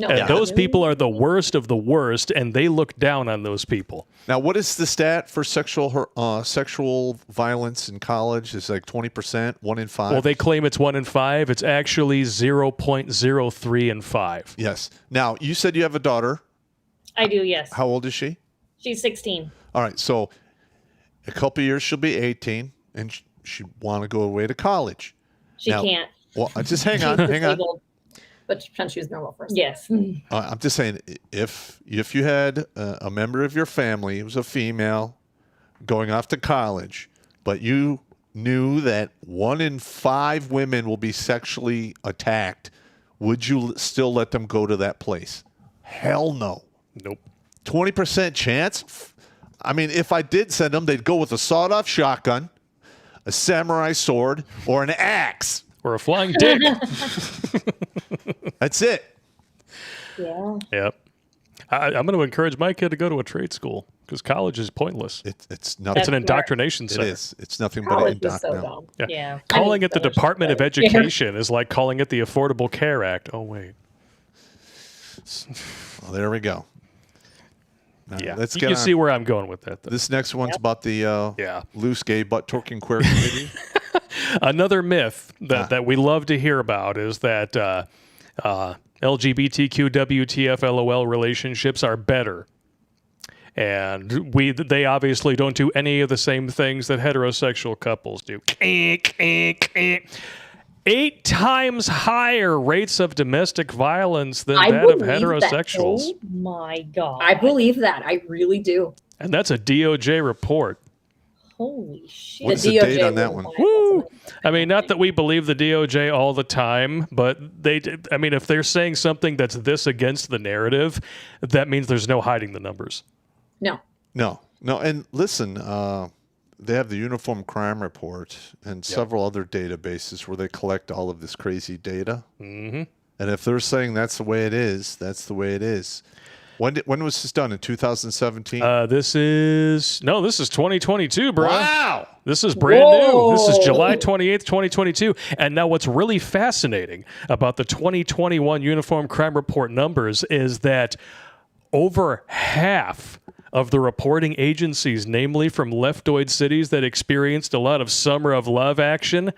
No, And those people are the worst of the worst, and they look down on those people. Now, what is the stat for sexual violence in college? Is like 20%, 1 in 5? Well, they claim it's 1 in 5. It's actually 0.03 in 5. Yes. Now, you said you have a daughter. I do, yes. How old is she? She's 16. All right. So a couple years, she'll be 18, and she want to go away to college. She can't. Well, just hang on. But pretend she was normal first. Yes. I'm just saying, if you had a member of your family who was a female going off to college, but you knew that 1 in 5 women will be sexually attacked, would you still let them go to that place? Hell no. Nope. 20% chance? I mean, if I did send them, they'd go with a sawed-off shotgun, a samurai sword, or an axe. Or a flying dick. That's it. Yeah. Yep. I'm going to encourage my kid to go to a trade school because college is pointless. It's nothing. It's an indoctrination center. It is. It's nothing but College an is so indoctrination. dumb. Yeah. Calling it the college is Department of good. Education is like calling it the Affordable Care Act. Oh, wait. Well, there we go. Now, Yeah. let's You get can on. see where I'm going with that, though. This next one's about the Yeah. loose gay butt twerking queer committee. Another myth that we love to hear about is that LGBTQ WTF LOL relationships are better. And they obviously don't do any of the same things that heterosexual couples do. 8 times higher rates of domestic violence than that of heterosexuals. Oh my God. I believe that. I really do. And that's a DOJ report. Holy shit. What's the date on that one? Woo! I mean, not that we believe the DOJ all the time, but if they're saying something that's this against the narrative, that means there's no hiding the numbers. No. And listen, they have the Uniform Crime Report and several other databases where they collect all of this crazy data. Mm-hmm. And if they're saying that's the way it is, that's the way it is. When was this done? In 2017? This is 2022, bro. Wow. This is brand new. This is July 28th, 2022. And now what's really fascinating about the 2021 Uniform Crime Report numbers is that over half of the reporting agencies, namely from leftoid cities that experienced a lot of summer of love action,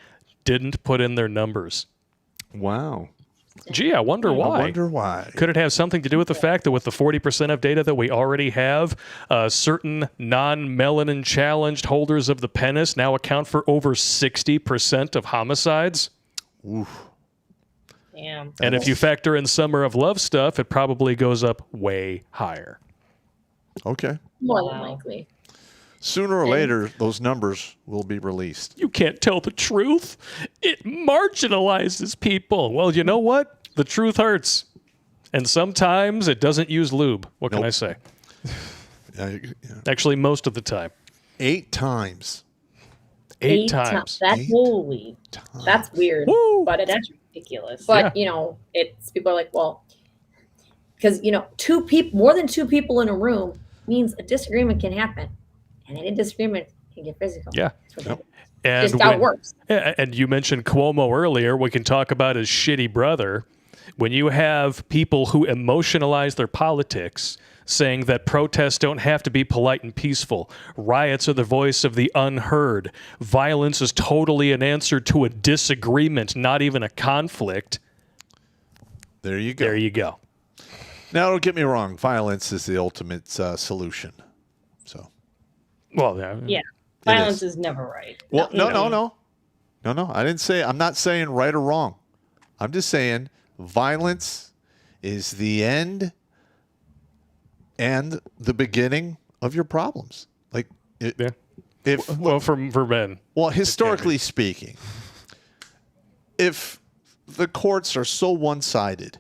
didn't put in their numbers. Wow. Gee, I wonder why. I wonder why. Could it have something to do with the fact that with the 40% of data that we already have, certain non-melanin challenged holders of the penis now account for over 60% of homicides? Oof. Damn. And if you factor in summer of love stuff, it probably goes up way higher. Okay. More than likely. Sooner or later, those numbers will be released. You can't tell the truth. It marginalizes people. Well, you know what? The truth hurts. And sometimes it doesn't use lube. What can I say? Actually, most of the time. 8 times. 8 times. That's 8 holy. times. That's weird. Woo! But That's ridiculous. But it's people are like, well, because more than 2 people in a room means a disagreement can happen, and any disagreement can get physical. Yeah. And just how it works. Yeah, and you mentioned Cuomo earlier. We can talk about his shitty brother. When you have people who emotionalize their politics, saying that protests don't have to be polite and peaceful. Riots are the voice of the unheard. Violence is totally an answer to a disagreement, not even a conflict. There you go. There you go. Now, don't get me wrong. Violence is the ultimate solution. So, well, yeah, violence is never right. Well, no. I didn't say. I'm not saying right or wrong. I'm just saying violence is the end and the beginning of your problems. Like, for men. Well, historically speaking, if the courts are so one-sided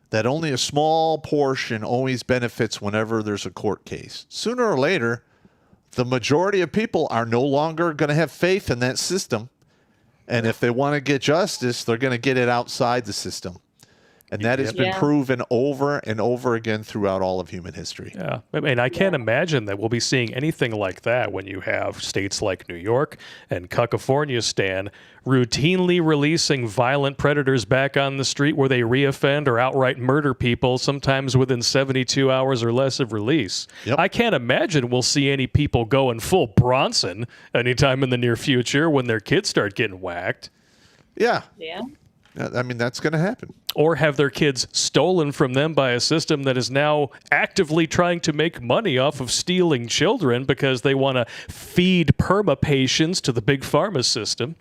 that only a small portion always benefits whenever there's a court case, sooner or later, the majority of people are no longer going to have faith in that system. And if they want to get justice, they're going to get it outside the system. And that has been proven over and over again throughout all of human history. Yeah. I mean, I can't imagine that we'll be seeing anything like that when you have states like New York and California routinely releasing violent predators back on the street where they reoffend or outright murder people, sometimes within 72 hours or less of release. Yep. I can't imagine we'll see any people going full Bronson anytime in the near future when their kids start getting whacked. Yeah. Yeah. I mean, that's going to happen. Or have their kids stolen from them by a system that is now actively trying to make money off of stealing children because they want to feed perma patients to the big pharma system.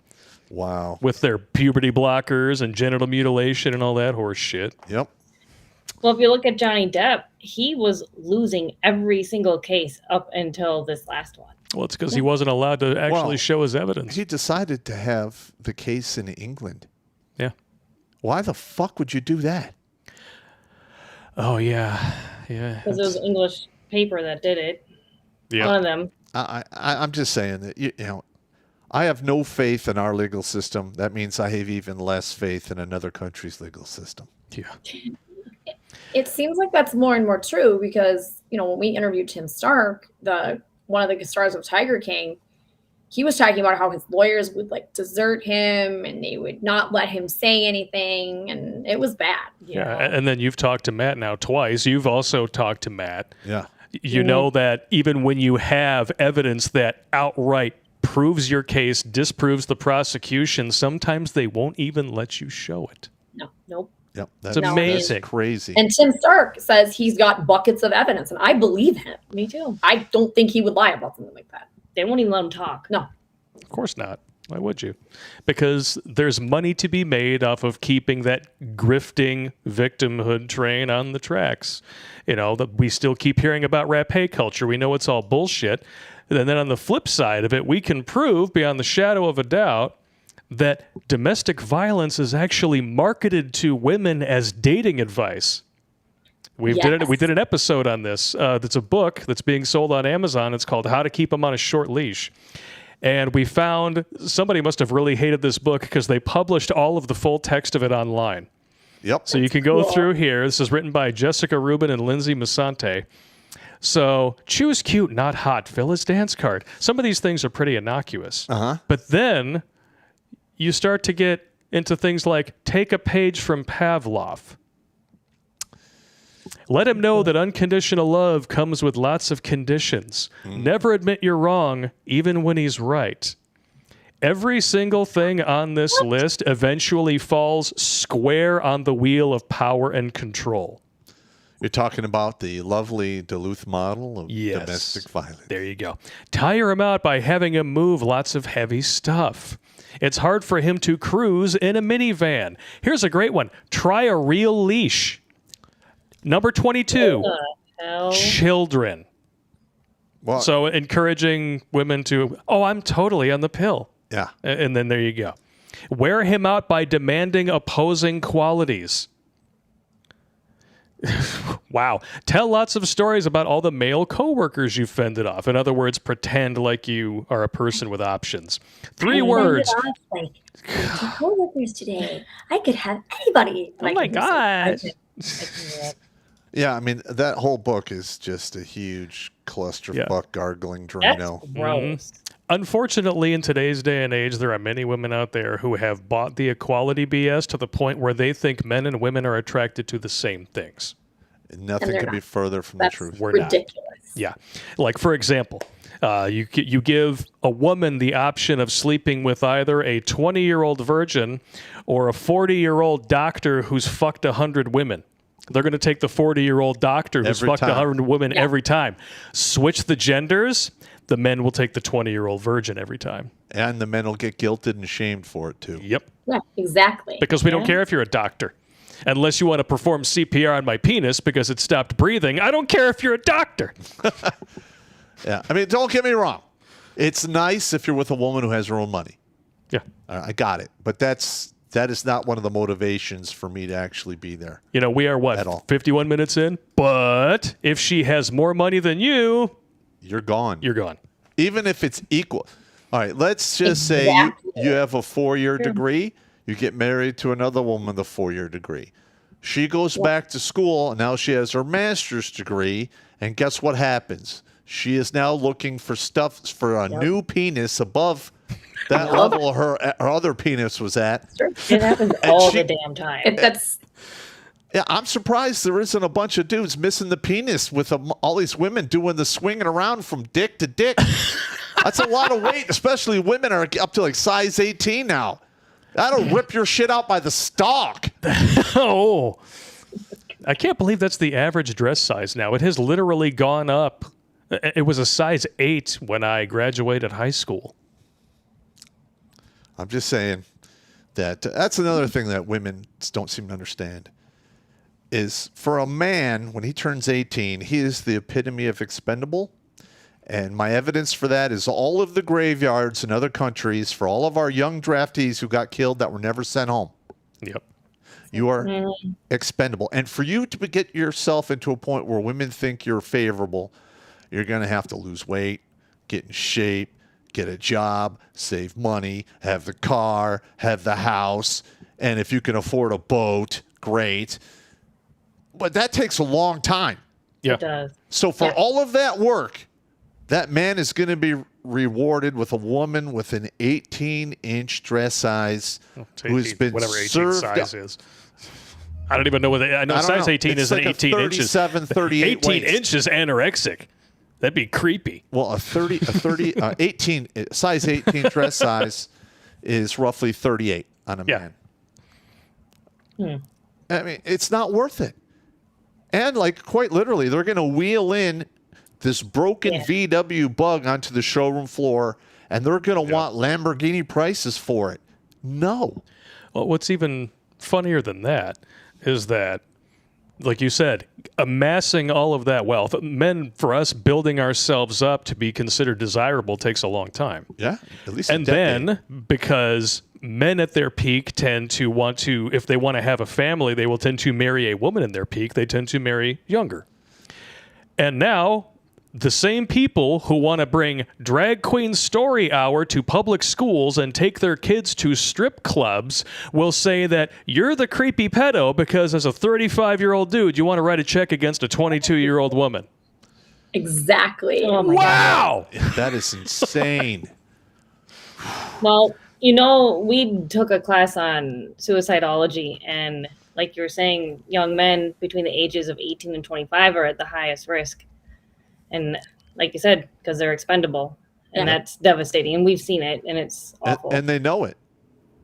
Wow. With their puberty blockers and genital mutilation and all that horse shit. Yep. Well, if you look at Johnny Depp, he was losing every single case up until this last one. Well, it's because he wasn't allowed to actually show his evidence. He decided to have the case in England. Yeah. Why the fuck would you do that? Oh, yeah. Yeah. Because it was an English paper that did it. Yeah. One of them. I'm just saying that, you know, I have no faith in our legal system. That means I have even less faith in another country's legal system. Yeah. It seems like that's more and more true because, you know, when we interviewed Tim Stark, one of the stars of Tiger King, he was talking about how his lawyers would like desert him and they would not let him say anything. And it was bad. Yeah. And then you've talked to Matt now twice. You've also talked to Matt. Yeah. You know that even when you have evidence that outright proves your case, disproves the prosecution, sometimes they won't even let you show it. Nope. Yep. That's amazing. Crazy. And Tim Stark says he's got buckets of evidence, and I believe him. Me too. I don't think he would lie about something like that. They won't even let him talk. No. Of course not. Why would you? Because there's money to be made off of keeping that grifting victimhood train on the tracks. You know, that we still keep hearing about rap hate culture. We know it's all bullshit. And then on the flip side of it, we can prove beyond the shadow of a doubt that domestic violence is actually marketed to women as dating advice. We did an episode on this. That's a book that's being sold on Amazon. It's called How to Keep Them on a Short Leash. And we found somebody must have really hated this book because they published all of the full text of it online. Yep. So you can go through here. This is written by Jessica Rubin and Lindsay Masante. So choose cute, not hot. Fill his dance card. Some of these things are pretty innocuous. Uh-huh. But then you start to get into things like take a page from Pavlov. Let him know that unconditional love comes with lots of conditions. Never admit you're wrong, even when he's right. Every single thing on this list eventually falls square on the wheel of power and control. You're talking about the lovely Duluth model of domestic violence. There you go. Tire him out by having him move lots of heavy stuff. It's hard for him to cruise in a minivan. Here's a great one. Try a real leash. Number 22, children. Well, So encouraging women to, I'm totally on the pill. yeah. And then there you go. Wear him out by demanding opposing qualities. Wow. Tell lots of stories about all the male coworkers you fended off. In other words, pretend like you are a person with options. 3 words. Like, two coworkers today. I could have anybody. Oh my God. Yeah, I mean, that whole book is just a huge clusterfuck gargling Drano. That's gross. Unfortunately, in today's day and age, there are many women out there who have bought the equality BS to the point where they think men and women are attracted to the same things. Nothing could be further from the truth. We're ridiculous. not. Yeah. Like, for example, you give a woman the option of sleeping with either a 20-year-old virgin or a 40-year-old doctor who's fucked 100 women. They're going to take the 40-year-old doctor who's fucked 100 women every time. Switch the genders, the men will take the 20-year-old virgin every time. And the men will get guilted and shamed for it, too. Yep. Yeah, exactly. Because we don't care if you're a doctor. Unless you want to perform CPR on my penis because it stopped breathing. I don't care if you're a doctor. Yeah. I mean, don't get me wrong. It's nice if you're with a woman who has her own money. Yeah. I got it. But that is not one of the motivations for me to actually be there. You know, we are, what, 51 minutes in? But if she has more money than you... You're gone. You're gone. Even if it's equal. All right, let's just say you have a 4-year degree. You get married to another woman with a 4-year degree. She goes back to school, and now she has her master's degree. And guess what happens? She is now looking for stuff for a new penis above that level her other penis was at. It happens all the damn time. Yeah, I'm surprised there isn't a bunch of dudes missing the penis with all these women doing the swinging around from dick to dick. That's a lot of weight, especially women are up to like size 18 now. That'll rip your shit out by the stalk. Oh, I can't believe that's the average dress size now. It has literally gone up. It was a size 8 when I graduated high school. I'm just saying that that's another thing that women don't seem to understand. Is for a man, when he turns 18, he is the epitome of expendable. And my evidence for that is all of the graveyards in other countries for all of our young draftees who got killed that were never sent home. Yep. You are expendable. And for you to get yourself into a point where women think you're favorable, you're going to have to lose weight, get in shape, get a job, save money, have the car, have the house. And if you can afford a boat, great. But that takes a long time. Yeah. It does. So for all of that work, that man is going to be rewarded with a woman with an 18-inch dress size who's been whatever 18 served size is. I don't even know what I know. Size 18 is like 18 inches. 37, 38 18 waist. inches anorexic. That'd be creepy. Well, 18 size 18 dress size is roughly 38 on a man. I mean, it's not worth it. And like quite literally, they're going to wheel in this broken VW Bug onto the showroom floor, and they're going to want Lamborghini prices for it. No. Well, what's even funnier than that is that, like you said, amassing all of that wealth, men, for us, building ourselves up to be considered desirable takes a long time. Yeah, at least and then, because men at their peak tend to want to, if they want to have a family, they will tend to marry a woman in their peak. They tend to marry younger. And now, the same people who want to bring Drag Queen Story Hour to public schools and take their kids to strip clubs will say that you're the creepy pedo because as a 35-year-old dude, you want to write a check against a 22-year-old woman. Exactly. Oh my wow! God. That is insane. Well, you know, we took a class on suicidology, and like you were saying, young men between the ages of 18 and 25 are at the highest risk. And like you said, because they're expendable, and that's devastating. And we've seen it, and it's awful. And they know it.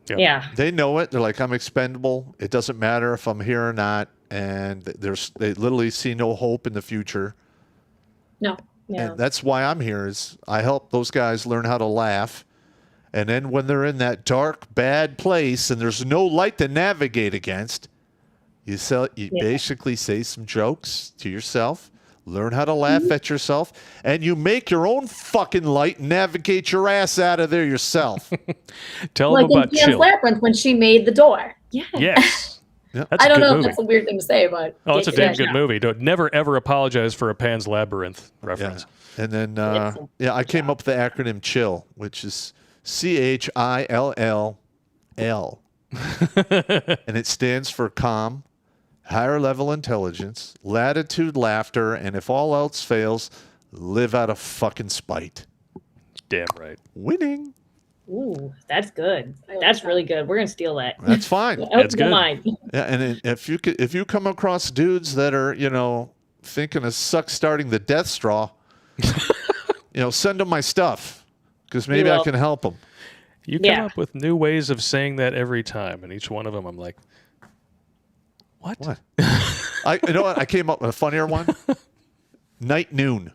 Yeah. They know it. They're like, I'm expendable. It doesn't matter if I'm here or not. And they literally see no hope in the future. No. Yeah. And that's why I'm here is I help those guys learn how to laugh. And then when they're in that dark, bad place and there's no light to navigate against, you basically say some jokes to yourself. Learn how to laugh at yourself, and you make your own fucking light and navigate your ass out of there yourself. Tell them about Pan's Chill. Labyrinth when she made the door. Yeah. Yes. Yep. That's I don't a good know movie. if that's a weird thing to say, but Oh, it's a damn good yeah. movie. Don't never ever apologize for a Pan's Labyrinth reference. Yeah. And then, I came up with the acronym CHILL, which is CHILLL. And it stands for calm, higher level intelligence, latitude, laughter, and if all else fails, live out of fucking spite. Damn right. Winning. Ooh, that's good. That's really good. We're gonna steal that. That's fine. That's good. Yeah, and if you come across dudes that are thinking of starting the death straw, send them my stuff because maybe I can help them. You come up with new ways of saying that every time, and each one of them, I'm like, what? You know what? I came up with a funnier one. Night noon.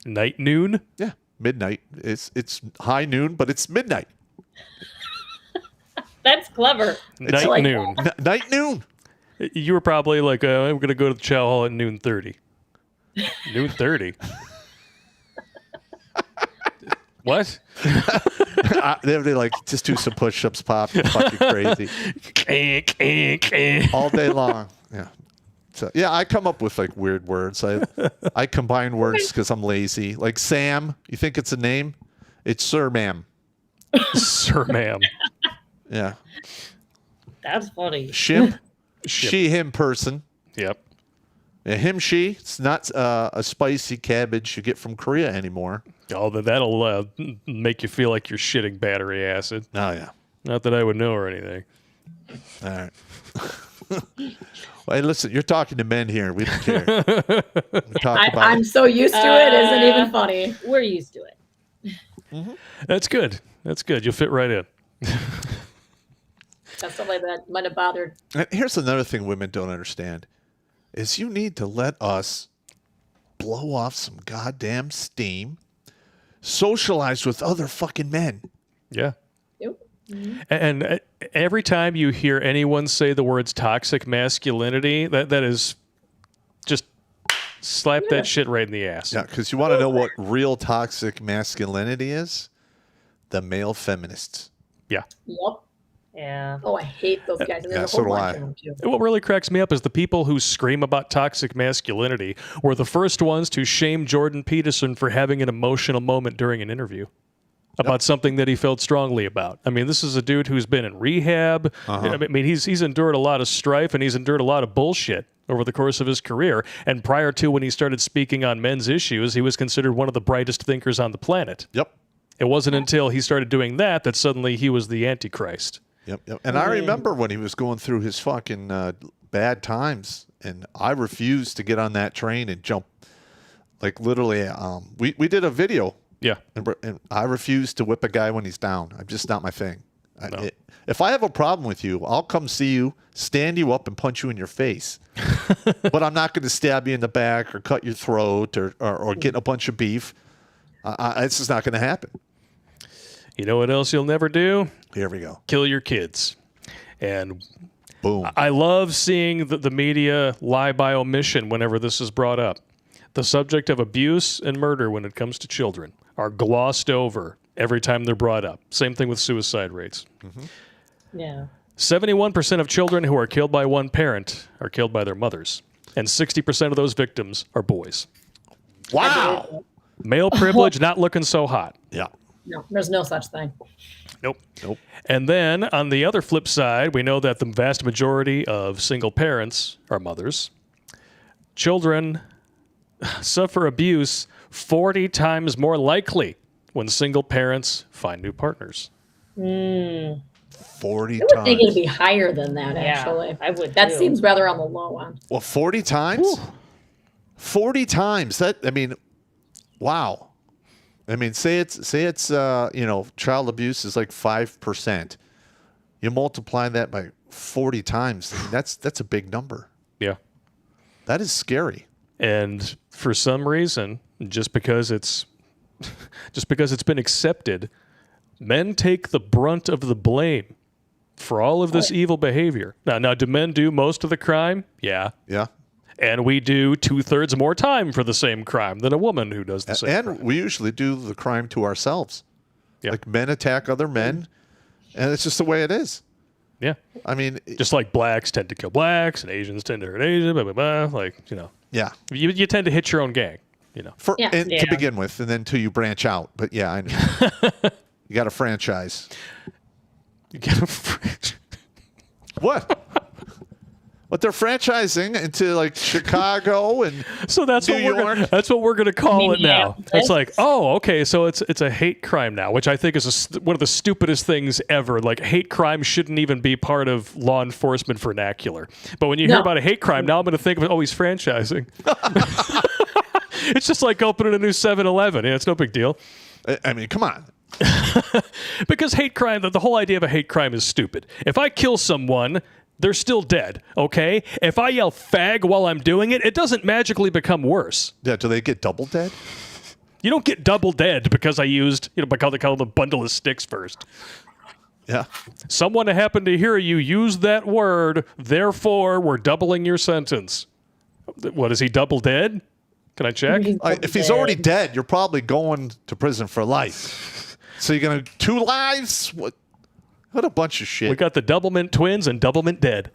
Night noon? Yeah, midnight. It's high noon, but it's midnight. That's clever. Night noon. Night noon. You were probably like, I'm going to go to the chow hall at noon 30. Noon 30? What? They're like, just do some push-ups, Pop. You're fucking crazy. All day long. Yeah. So, yeah, I come up with like weird words. I combine words because I'm lazy. Like Sam, you think it's a name? It's Sir Ma'am. Sir Ma'am. Yeah. That's funny. Shimp. She, him person. Yep. Yeah, him, she. It's not a spicy cabbage you get from Korea anymore. Oh, that'll make you feel like you're shitting battery acid. Oh, yeah. Not that I would know or anything. All right. Well, hey, listen, you're talking to men here. We don't care. I'm so used to it. Isn't even funny. We're used to it. Mm-hmm. That's good. That's good. You'll fit right in. That's somebody that might have bothered. And here's another thing women don't understand is you need to let us blow off some goddamn steam, socialize with other fucking men. Yeah. Yep. Mm-hmm. And every time you hear anyone say the words toxic masculinity, that is just slap that shit right in the ass. Yeah, because you want to know what real toxic masculinity is? The male feminists. Yeah. Yep. Yeah. Oh, I hate those guys. And there's so a whole do bunch I. of them too. What really cracks me up is the people who scream about toxic masculinity were the first ones to shame Jordan Peterson for having an emotional moment during an interview about something that he felt strongly about. I mean, this is a dude who's been in rehab. I mean, he's endured a lot of strife and he's endured a lot of bullshit over the course of his career. And prior to when he started speaking on men's issues, he was considered one of the brightest thinkers on the planet. Yep. It wasn't until he started doing that suddenly he was the Antichrist. Yep. And I remember when he was going through his fucking bad times, and I refused to get on that train and jump. Like literally, we did a video. Yeah. And I refuse to whip a guy when he's down. I'm just not my thing. No. If I have a problem with you, I'll come see you, stand you up, and punch you in your face. But I'm not going to stab you in the back or cut your throat or get a bunch of beef. It's just not going to happen. You know what else you'll never do? Here we go. Kill your kids. And boom. I love seeing the media lie by omission whenever this is brought up. The subject of abuse and murder when it comes to children are glossed over every time they're brought up. Same thing with suicide rates. Mm-hmm. Yeah. 71% of children who are killed by one parent are killed by their mothers. And 60% of those victims are boys. Wow. Male privilege not looking so hot. Yeah. No, there's no such thing. Nope. And then on the other flip side, we know that the vast majority of single parents are mothers. Children suffer abuse 40 times more likely when single parents find new partners. 40 I times. would think it'd be higher than that, actually. I would. That too. seems rather on the low one. Well, 40 times? Ooh. 40 times. Wow. I mean, say it's child abuse is like 5%. You multiply that by 40 times. I mean, that's a big number. Yeah. That is scary. And for some reason, just because it's been accepted, men take the brunt of the blame for all of this evil behavior. Now, do men do most of the crime? Yeah. Yeah. And we do 2/3 more time for the same crime than a woman who does the same crime. And we usually do the crime to ourselves. Yeah. Like men attack other men, and it's just the way it is. Yeah. I mean, Just like blacks tend to kill blacks and Asians tend to hurt Asians, blah, blah, blah. Like, yeah. you tend to hit your own gang, To begin with, and then until you branch out. But yeah, I know. You got a franchise. You get a What? But they're franchising into like Chicago and so that's New York. That's what we're gonna call it now. Minneapolis. It's like, oh, okay, so it's a hate crime now, which I think is one of the stupidest things ever. Like hate crime shouldn't even be part of law enforcement vernacular. But when you hear about a hate crime, now I'm gonna think of it. Oh, he's franchising. It's just like opening a new 7-Eleven. It's no big deal. I mean, come on. Because hate crime, the whole idea of a hate crime is stupid. If I kill someone, they're still dead, okay? If I yell fag while I'm doing it, it doesn't magically become worse. Yeah, do they get double dead? You don't get double dead because I used, because they call them a bundle of sticks first. Yeah. Someone happened to hear you use that word, therefore we're doubling your sentence. What, is he double dead? Can I check? If he's already dead, you're probably going to prison for life. So you're going to 2 lives? What a bunch of shit. We got the Doublemint twins and Doublemint dead.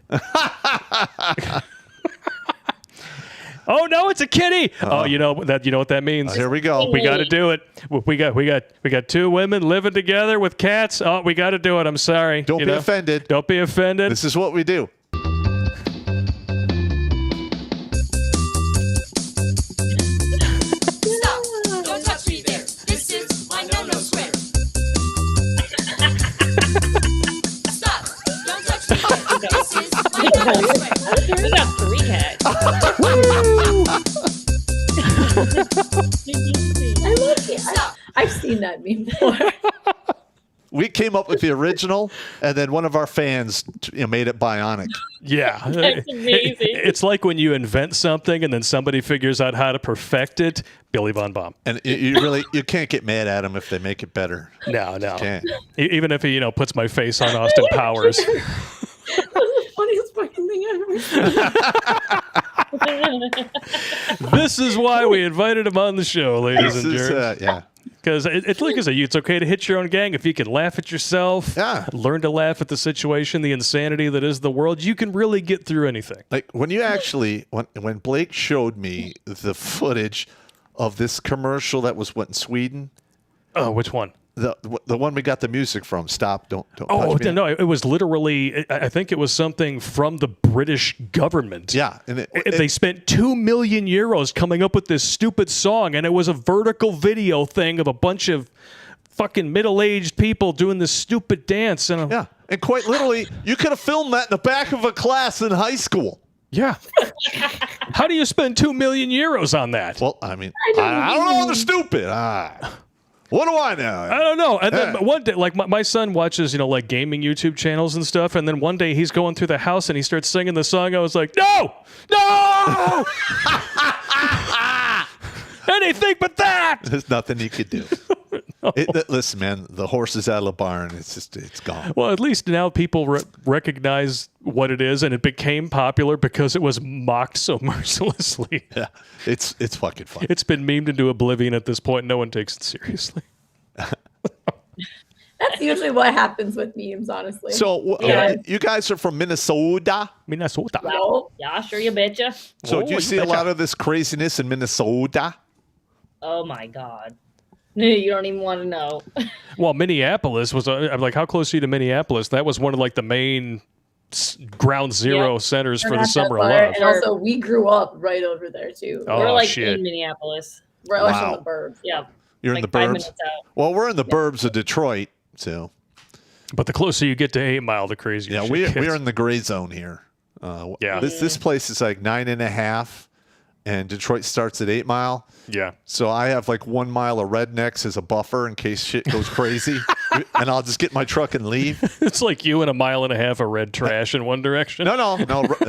Oh no, it's a kitty. Oh, you know what that means. Here we go. We got to do it. We got 2 women living together with cats. Oh, we got to do it. I'm sorry. Don't be offended. Don't be offended. This is what we do. Stop! Don't touch me there. This is my no-no square. Stop! Don't touch me there. This is my no-no square. We got 3 cats. I love it. I've seen that meme before. We came up with the original, and then one of our fans made it bionic. Yeah. That's amazing. It's like when you invent something and then somebody figures out how to perfect it. Billy Von Baum. And you can't get mad at them if they make it better. No. Can't. Even if he, puts my face on Austin Powers. That's the funniest fucking thing I've ever seen. This is why we invited him on the show, ladies and gentlemen. Yeah. Because it's like it's okay to hit your own gang if you can laugh at yourself. Yeah. Learn to laugh at the situation, the insanity that is the world. You can really get through anything. Like when you actually, when Blake showed me the footage of this commercial that was in Sweden. Oh, which one? The one we got the music from. Stop! Don't. Oh touch me. no! It was literally. I think it was something from the British government. Yeah, and they spent 2 million euros coming up with this stupid song, and it was a vertical video thing of a bunch of fucking middle-aged people doing this stupid dance. And yeah, and quite literally, you could have filmed that in the back of a class in high school. Yeah. How do you spend 2 million euros on that? Well, I mean, I don't know. They're stupid. What do I know? I don't know. And then one day, like my son watches, like gaming YouTube channels and stuff. And then one day he's going through the house and he starts singing the song. I was like, no, anything but that. There's nothing you could do. No. Listen, man, the horse is out of the barn. It's gone. Well, at least now people recognize what it is, and it became popular because it was mocked so mercilessly. Yeah, it's fucking fun. It's been memed into oblivion at this point. No one takes it seriously. That's usually what happens with memes, honestly. So, you guys are from Minnesota? Minnesota. Well, yeah, sure you betcha. So, do you see a lot of this craziness in Minnesota? Oh my God. You don't even want to know. Well, Minneapolis was, I'm like, how close are you to Minneapolis? That was one of like the main ground zero centers for the Summer of Love. And also, we grew up right over there, too. Oh, we're like shit. in Minneapolis. We're like in the burbs. Yeah. You're like in the 5 burbs? minutes out. Well, we're in the burbs of Detroit, so. But the closer you get to 8 Mile, the crazier. Yeah, we're in the gray zone here. This place is like 9.5, and Detroit starts at 8 Mile. Yeah. So I have like 1 mile of rednecks as a buffer in case shit goes crazy, and I'll just get my truck and leave. It's like you and 1.5 miles of red trash in one direction. No.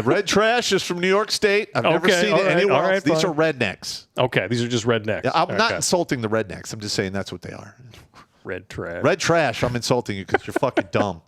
Red trash is from New York State. I've never seen it anywhere else. These are rednecks. Okay, these are just rednecks. Yeah, I'm not insulting the rednecks. I'm just saying that's what they are. Red trash. Red trash. I'm insulting you because you're fucking dumb.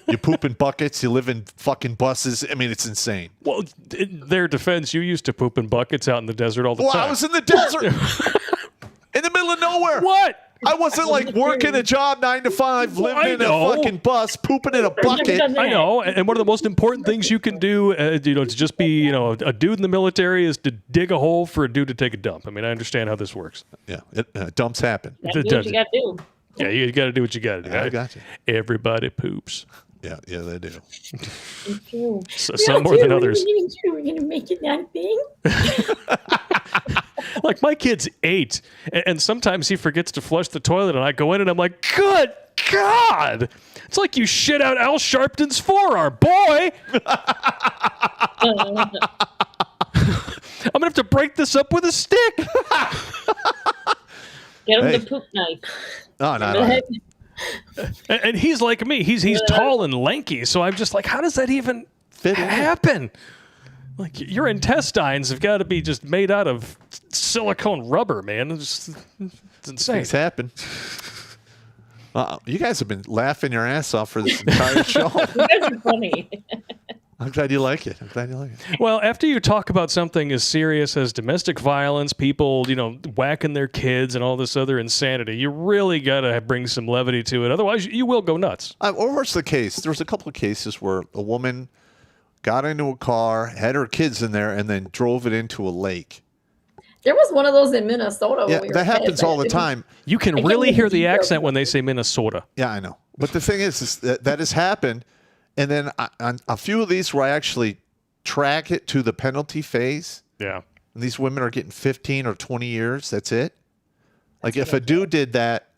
You poop in buckets. You live in fucking buses. I mean, it's insane. Well, in their defense, you used to poop in buckets out in the desert all the time. Well, I was in the desert. In the middle of nowhere. What? I wasn't like working a job 9 to 5, living in a fucking bus, pooping in a bucket. I know. And one of the most important things you can do, to just be, a dude in the military is to dig a hole for a dude to take a dump. I mean, I understand how this works. Yeah, dumps happen. That's what you got to do. Yeah, you got to do what you got to do. I got you. Everybody poops. Yeah, they do. It's true. Some more than others. We're going to make it that thing. Like my kid's 8, and sometimes he forgets to flush the toilet, and I go in and I'm like, good God! It's like you shit out Al Sharpton's forearm, boy! I'm gonna have to break this up with a stick. Get him Hey. the poop knife. Oh, no. And he's like me. He's tall and lanky, so I'm just like, how does that even Fit in. happen? Like your intestines have got to be just made out of silicone rubber, man. It's insane. Things happen. You guys have been laughing your ass off for this entire show. You guys are funny. I'm glad you like it. Well, after you talk about something as serious as domestic violence, people, whacking their kids and all this other insanity, you really got to bring some levity to it. Otherwise, you will go nuts. Or what's the case? There was a couple of cases where a woman got into a car, had her kids in there, and then drove it into a lake. There was one of those in Minnesota. Yeah, when we were that happens kids. all the time. You can can't really even hear the details accent of when it. they say Minnesota. Yeah, I know. But the thing is that has happened. And then on a few of these where I actually track it to the penalty phase, Yeah. and these women are getting 15 or 20 years, that's it. Like if a dude did that,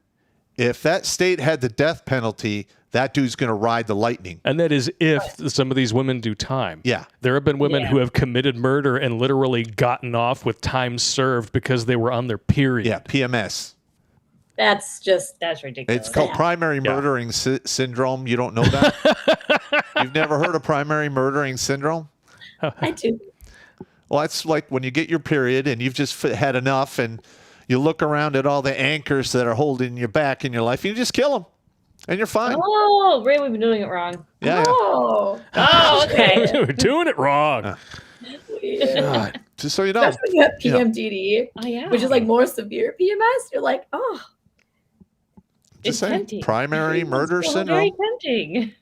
if that state had the death penalty, that dude's going to ride the lightning. And that is if some of these women do time. Yeah. There have been women Yeah. who have committed murder and literally gotten off with time served because they were on their period. Yeah, PMS. That's just That's ridiculous. It's called primary murdering syndrome. You don't know that? You've never heard of primary murdering syndrome? I do. Well, it's like when you get your period and you've just had enough and you look around at all the anchors that are holding you back in your life, you just kill them and you're fine. Oh, Ray, we've been doing it wrong. Yeah. Oh, Oh, okay. We're doing it wrong. God. Just so you know. especially when you have PMDD, Oh, yeah. which is like more severe PMS. You're like, oh, It's Just saying. tempting. Primary murder It's syndrome. very tempting.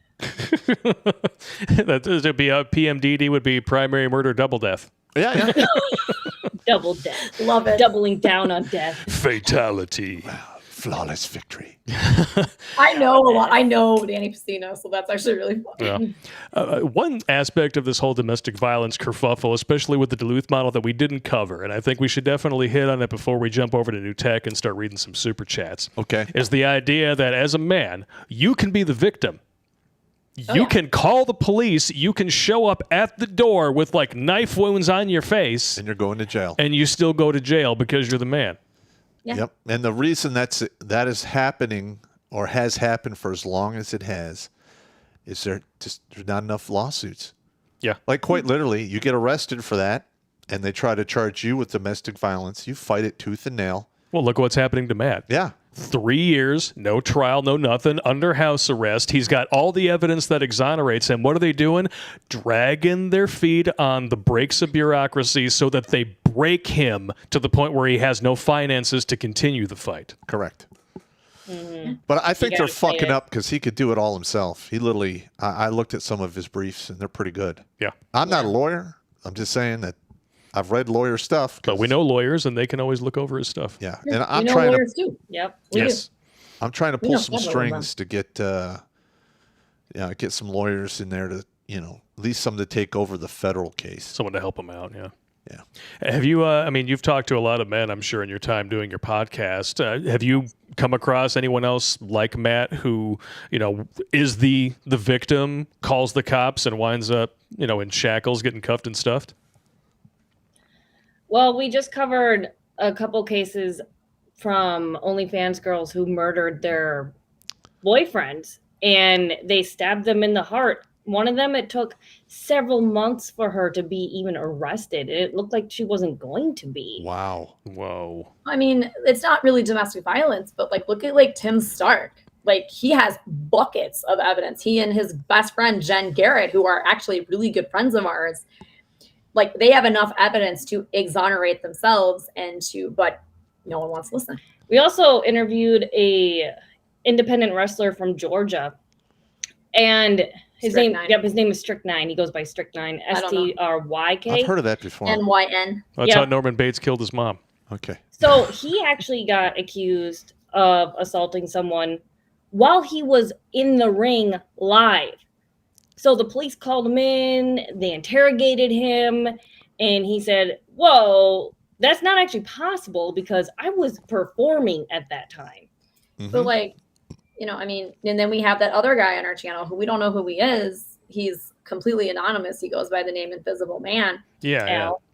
That would be a PMDD would be primary murder double death. Yeah, yeah. Double death. love it. Doubling down on death. Fatality. Flawless victory. I know a lot. I know Danny Pacino, so that's actually really fun. Yeah. One aspect of this whole domestic violence kerfuffle, especially with the Duluth model that we didn't cover, and I think we should definitely hit on it before we jump over to new tech and start reading some super chats, Okay. is the idea that as a man, you can be the victim. You can call the police. You can show up at the door with like knife wounds on your face, And you're going to jail. and you still go to jail because you're the man. Yeah. Yep. And the reason that is happening or has happened for as long as it has is there's not enough lawsuits. Yeah. Like quite literally, you get arrested for that and they try to charge you with domestic violence. You fight it tooth and nail. Well, look what's happening to Matt. Yeah. 3 years, no trial, no nothing, under house arrest. He's got all the evidence that exonerates him. What are they doing? Dragging their feet on the brakes of bureaucracy so that they break him to the point where he has no finances to continue the fight. Correct. But I think they're gotta say fucking it. up because he could do it all himself. He literally, I looked at some of his briefs and they're pretty good. Yeah. I'm not a lawyer. I'm just saying that I've read lawyer stuff. But we know lawyers, and they can always look over his stuff. Yeah. And We I'm know trying to lawyers too. Yep. Yes. I'm trying to We pull know some several of them. strings to get some lawyers in there to, at least some to take over the federal case. Someone to help him out, yeah. Yeah. Have you, you've talked to a lot of men, I'm sure, in your time doing your podcast. Have you come across anyone else like Matt who, is the victim, calls the cops, and winds up, in shackles, getting cuffed and stuffed? Well, we just covered a couple cases from OnlyFans girls who murdered their boyfriends and they stabbed them in the heart. One of them, it took several months for her to be even arrested. It looked like she wasn't going to be. Wow. Whoa. I mean, it's not really domestic violence, but look at Tim Stark. He has buckets of evidence. He and his best friend Jen Garrett, who are actually really good friends of ours, they have enough evidence to exonerate themselves but no one wants to listen. We also interviewed a independent wrestler from Georgia, and his Strychnine. name is Strychnine. He goes by Strychnine, I don't know. Stryk. I've heard of that before. NYN. That's Yeah. how Norman Bates killed his mom. Okay. So he actually got accused of assaulting someone while he was in the ring live. So the police called him in, they interrogated him, and he said, whoa, that's not actually possible because I was performing at that time. But like, you know, I mean, and then we have that other guy on our channel who we don't know who he is. He's completely anonymous. He goes by the name Invisible Man.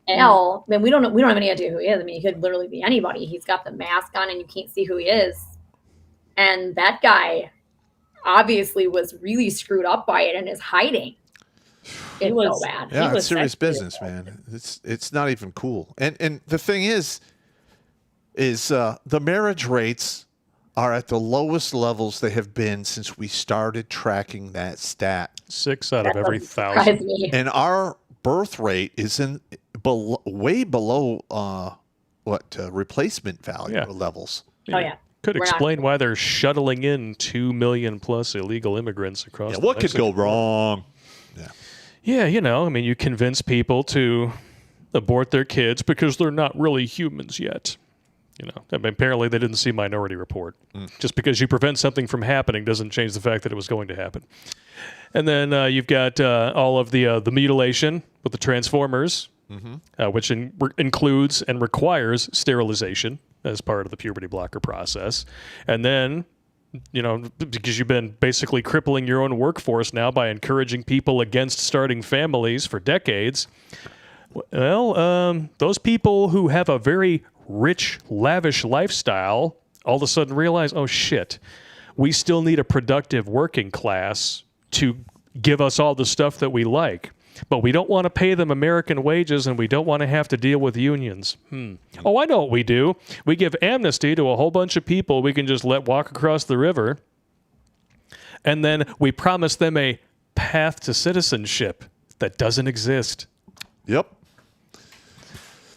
Al. Man, we don't have any idea who he is. I mean, he could literally be anybody. He's got the mask on and you can't see who he is. And that guy obviously was really screwed up by it and is hiding. It was so bad. Yeah, it's serious business, man. It's not even cool. And the thing is the marriage rates are at the lowest levels they have been since we started tracking that stat. 6 out of every 1,000. And our birth rate is way below replacement value levels. Oh yeah. Could explain why they're shuttling in 2 million plus illegal immigrants across the what could go wrong? Yeah, you know, I mean, you convince people to abort their kids because they're not really humans yet. You know, I mean, apparently they didn't see Minority Report. Just because you prevent something from happening doesn't change the fact that it was going to happen. And then you've got all of the mutilation with the Transformers, which includes and requires sterilization as part of the puberty blocker process. And then, you know, because you've been basically crippling your own workforce now by encouraging people against starting families for decades. Well, those people who have a very rich, lavish lifestyle all of a sudden realize, oh shit, we still need a productive working class to give us all the stuff that we like. But we don't want to pay them American wages and we don't want to have to deal with unions. Oh, I know what we do. We give amnesty to a whole bunch of people we can just let walk across the river. And then we promise them a path to citizenship that doesn't exist. Yep.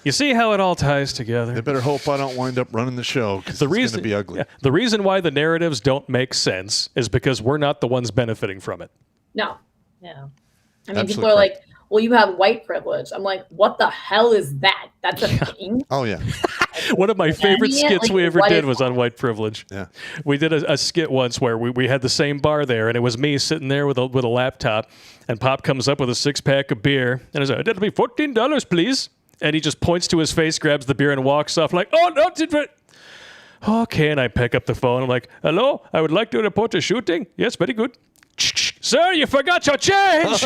You see how it all ties together? They better hope I don't wind up running the show because it's going to be ugly. The reason why the narratives don't make sense is because we're not the ones benefiting from it. No. Yeah. I mean, people are like, well, you have white privilege. I'm like, what the hell is that? That's a thing? Oh, yeah. One of my favorite skits we ever did was on white privilege. Yeah. We did a skit once where we had the same bar there, and it was me sitting there with a laptop, and Pop comes up with a 6-pack of beer, and I said, that'll be $14, please. And he just points to his face, grabs the beer, and walks off like, oh, no. Okay, and I pick up the phone. I'm like, hello, I would like to report a shooting. Yes, very good. Sir, you forgot your change.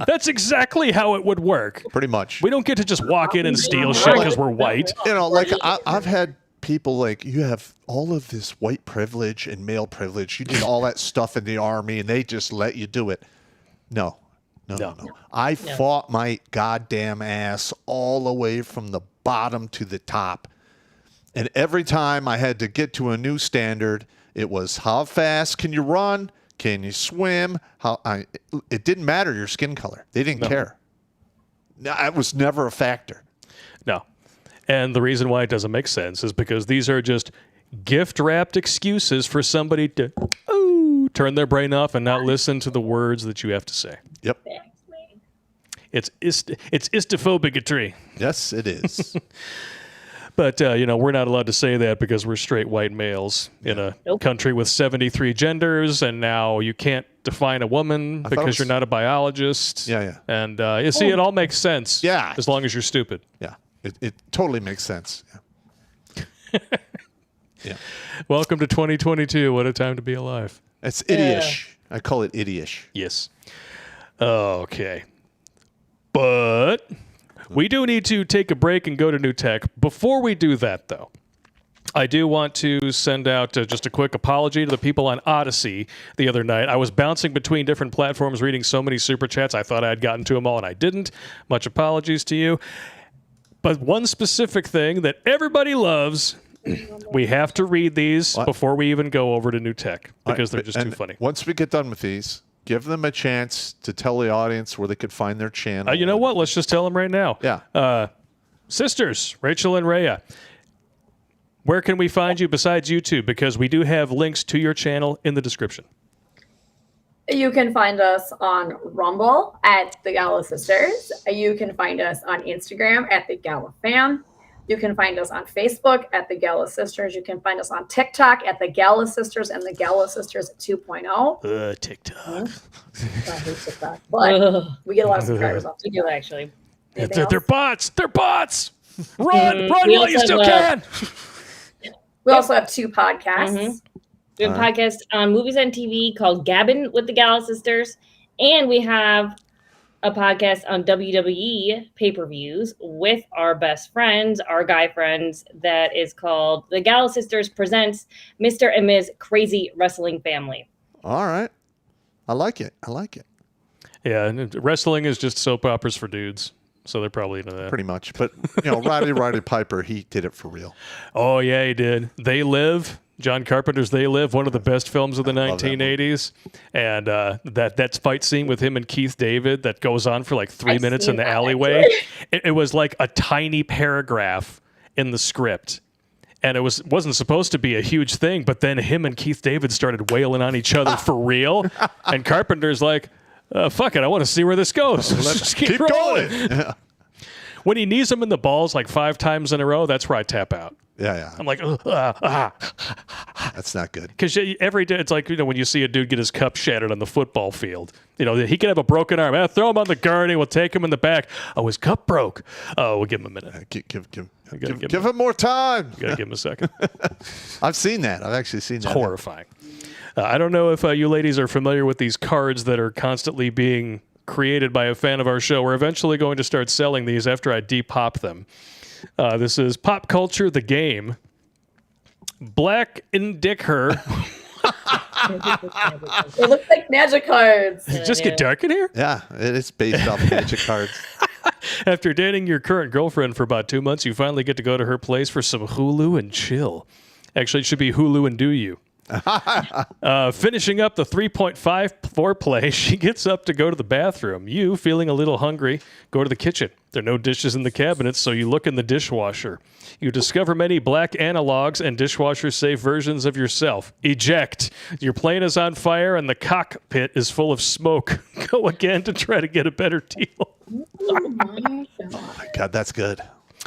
That's exactly how it would work. Pretty much. We don't get to just walk in and steal shit because we're white. You know, like I've had people like, you have all of this white privilege and male privilege. You did all that stuff in the army, and they just let you do it. No. I fought my goddamn ass all the way from the bottom to the top. And every time I had to get to a new standard, it was how fast can you run? Can you swim? It didn't matter your skin color. They didn't care. No, it was never a factor. No. And the reason why it doesn't make sense is because these are just gift-wrapped excuses for somebody to turn their brain off and not listen to the words that you have to say. Yep. It's istophobic-atry. Yes, it is. But, you know, we're not allowed to say that because we're straight white males in a country with 73 genders, and now you can't define a woman because you're not a biologist. Yeah. And you see, it all makes sense. Yeah. As long as you're stupid. Yeah. It totally makes sense. Yeah. Yeah. Welcome to 2022. What a time to be alive. It's idiot-ish. I call it idiot-ish. Yes. Okay. But we do need to take a break and go to new tech. Before we do that, though, I do want to send out just a quick apology to the people on Odyssey the other night. I was bouncing between different platforms, reading so many super chats. I thought I had gotten to them all, and I didn't. Much apologies to you. But one specific thing that everybody loves, we have to read these before we even go over to new tech because they're just too funny. Once we get done with these, give them a chance to tell the audience where they could find their channel. You know what? Let's just tell them right now. Yeah. Sisters, Rachel and Rhea, where can we find you besides YouTube? Because we do have links to your channel in the description. You can find us on Rumble at the Gala Sisters. You can find us on Instagram at the Gala Fam. You can find us on Facebook at the Gala Sisters. You can find us on TikTok at the Gala Sisters and the Gala Sisters 2.0. TikTok. But we get a lot of subscribers off. We do actually. They're bots. They're bots. Run We while also you still have, can. We also have 2 podcasts. We have a podcast on movies and TV called Gabbin' with the Gala Sisters, and we have a podcast on WWE pay-per-views with our best friends, our guy friends, that is called The Gala Sisters Presents Mr. and Ms. Crazy Wrestling Family. All right. I like it. Yeah, and wrestling is just soap operas for dudes, so they're probably into that. Pretty much. But, Roddy Piper, he did it for real. Oh, yeah, he did. They Live. John Carpenter's They Live, one of the best films of the 1980s. And that fight scene with him and Keith David that goes on for like 3 minutes in the alleyway. It was like a tiny paragraph in the script. And it wasn't supposed to be a huge thing, but then him and Keith David started wailing on each other for real. And Carpenter's like, fuck it, I want to see where this goes. Let's just keep going. rolling. Yeah. When he knees him in the balls like 5 times in a row, that's where I tap out. Yeah. I'm like, That's not good. Because every day, it's like, when you see a dude get his cup shattered on the football field. He could have a broken arm. Throw him on the gurney. We'll take him in the back. Oh, his cup broke. Oh, we'll give him a minute. Give him more time. You got to give him a second. I've seen that. I've actually seen that. It's horrifying. I don't know if you ladies are familiar with these cards that are constantly being created by a fan of our show. We're eventually going to start selling these after I depop them. This is Pop Culture, the game. Black and Dick Her. They look like magic cards. Does it just get dark in here? Yeah, it is based off magic cards. After dating your current girlfriend for about 2 months, you finally get to go to her place for some Hulu and chill. Actually, it should be Hulu and do you. Finishing up the 3.5 foreplay, she gets up to go to the bathroom. You, feeling a little hungry, go to the kitchen. There are no dishes in the cabinets, so you look in the dishwasher. You discover many black analogs and dishwasher-safe versions of yourself. Eject. Your plane is on fire and the cockpit is full of smoke. Go again to try to get a better deal. Oh my God, that's good.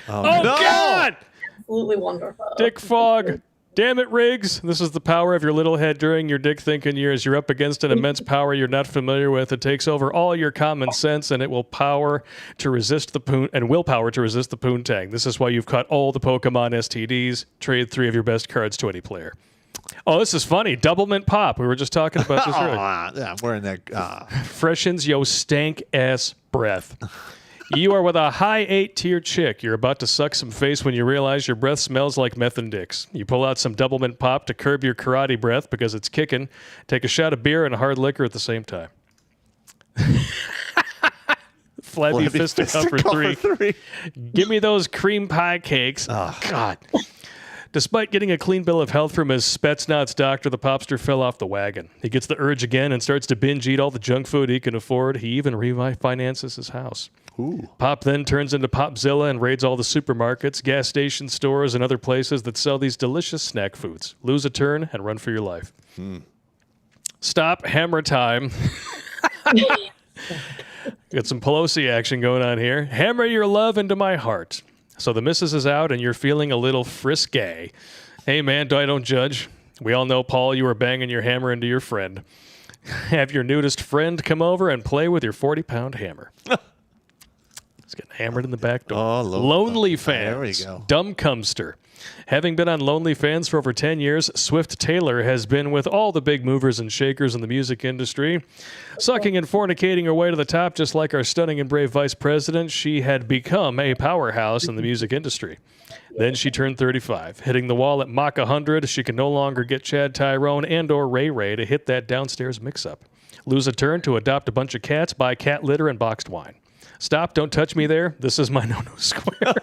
Oh, God! Absolutely wonderful. Dick Fog. Damn it, Riggs. This is the power of your little head during your dick thinking years. You're up against an immense power you're not familiar with. It takes over all your common sense, and it will power to resist the poontang. This is why you've caught all the Pokemon STDs. Trade 3 of your best cards to any player. Oh, this is funny. Doublemint Pop. We were just talking about this earlier. Yeah, we're in that. Freshens yo stank-ass breath. You are with a high 8-tier chick. You're about to suck some face when you realize your breath smells like meth and dicks. You pull out some Doublemint Pop to curb your karate breath because it's kicking. Take a shot of beer and hard liquor at the same time. Flabby Fisticuff for 3. Give me those cream pie cakes. Oh, God. Despite getting a clean bill of health from his Spetsnaz doctor, the popster fell off the wagon. He gets the urge again and starts to binge eat all the junk food he can afford. He even refinances his house. Ooh. Pop then turns into Popzilla and raids all the supermarkets, gas station stores, and other places that sell these delicious snack foods. Lose a turn and run for your life. Stop. Hammer time. Got some Pelosi action going on here. Hammer your love into my heart. So the missus is out and you're feeling a little frisky. Hey, man, I don't judge. We all know, Paul, you were banging your hammer into your friend. Have your nudist friend come over and play with your 40-pound hammer. He's getting hammered in the back door. Oh, Lonely Fans. There we go. Dumb Cumster. Having been on Lonely Fans for over 10 years, Swift Taylor has been with all the big movers and shakers in the music industry. Sucking and fornicating her way to the top, just like our stunning and brave vice president, she had become a powerhouse in the music industry. Then she turned 35. Hitting the wall at Mach 100, she can no longer get Chad Tyrone and or Ray Ray to hit that downstairs mix-up. Lose a turn to adopt a bunch of cats, buy cat litter, and boxed wine. Stop, don't touch me there. This is my no-no square.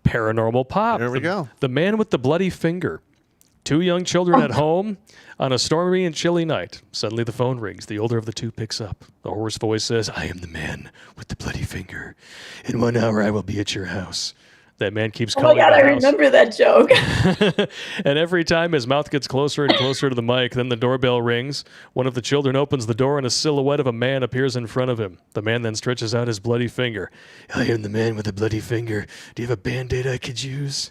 Paranormal Pop. There we go. The man with the bloody finger. 2 young children at home on a stormy and chilly night. Suddenly the phone rings. The older of the two picks up. The hoarse voice says, I am the man with the bloody finger. In 1 hour I will be at your house. That man keeps Oh my calling god, the I house. remember that joke. And every time his mouth gets closer and closer to the mic, then the doorbell rings. One of the children opens the door and a silhouette of a man appears in front of him. The man then stretches out his bloody finger. I am the man with the bloody finger. Do you have a Band-Aid I could use?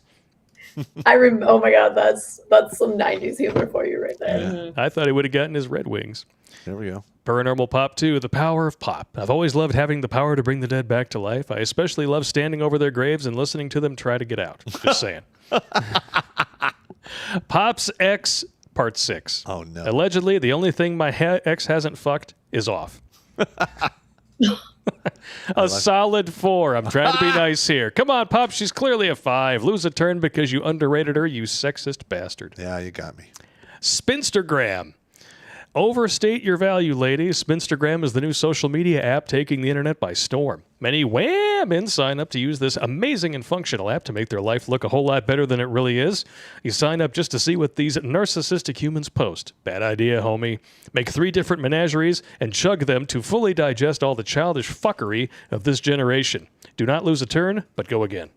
Oh my god, that's some 90s humor for you right there. I thought he would have gotten his Red Wings. There we go. Paranormal Pop 2, The Power of Pop. I've always loved having the power to bring the dead back to life. I especially love standing over their graves and listening to them try to get out. Just saying. Pops X Part 6. Oh, no. Allegedly, the only thing my ex hasn't fucked is off. A solid 4. I'm trying to be nice here. Come on, Pop. She's clearly a 5. Lose a turn because you underrated her, you sexist bastard. Yeah, you got me. Spinstergram. Overstate your value, ladies. Spinstergram is the new social media app taking the internet by storm. Many women sign up to use this amazing and functional app to make their life look a whole lot better than it really is. You sign up just to see what these narcissistic humans post. Bad idea, homie. Make 3 different menageries and chug them to fully digest all the childish fuckery of this generation. Do not lose a turn, but go again.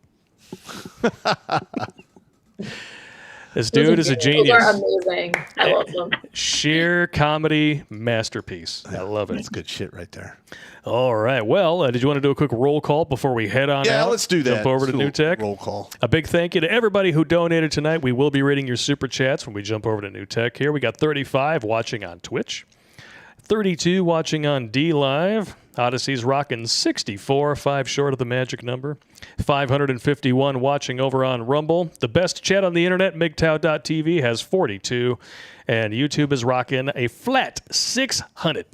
This dude is a genius. Those are amazing. I love them. Sheer comedy masterpiece. I love it. That's good shit right there. All right. Well, did you want to do a quick roll call before we head on out? Yeah, let's do that. Jump over to Let's do a New Tech. roll call. A big thank you to everybody who donated tonight. We will be reading your super chats when we jump over to New Tech here. We got 35 watching on Twitch, 32 watching on D Live. Odyssey's rocking 64, 5 short of the magic number. 551 watching over on Rumble. The best chat on the internet, MGTOW.tv, has 42. And YouTube is rocking a flat 600.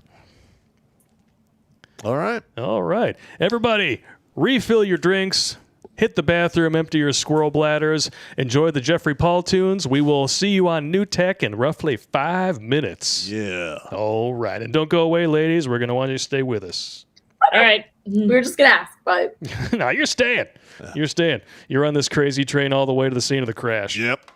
All right. All right. Everybody, refill your drinks. Hit the bathroom, empty your squirrel bladders. Enjoy the Jeffrey Paul tunes. We will see you on New Tech in roughly 5 minutes. Yeah. All right. And don't go away, ladies. We're going to want you to stay with us. All right. We were just gonna ask, but No, you're staying. You're staying. You're on this crazy train all the way to the scene of the crash. Yep.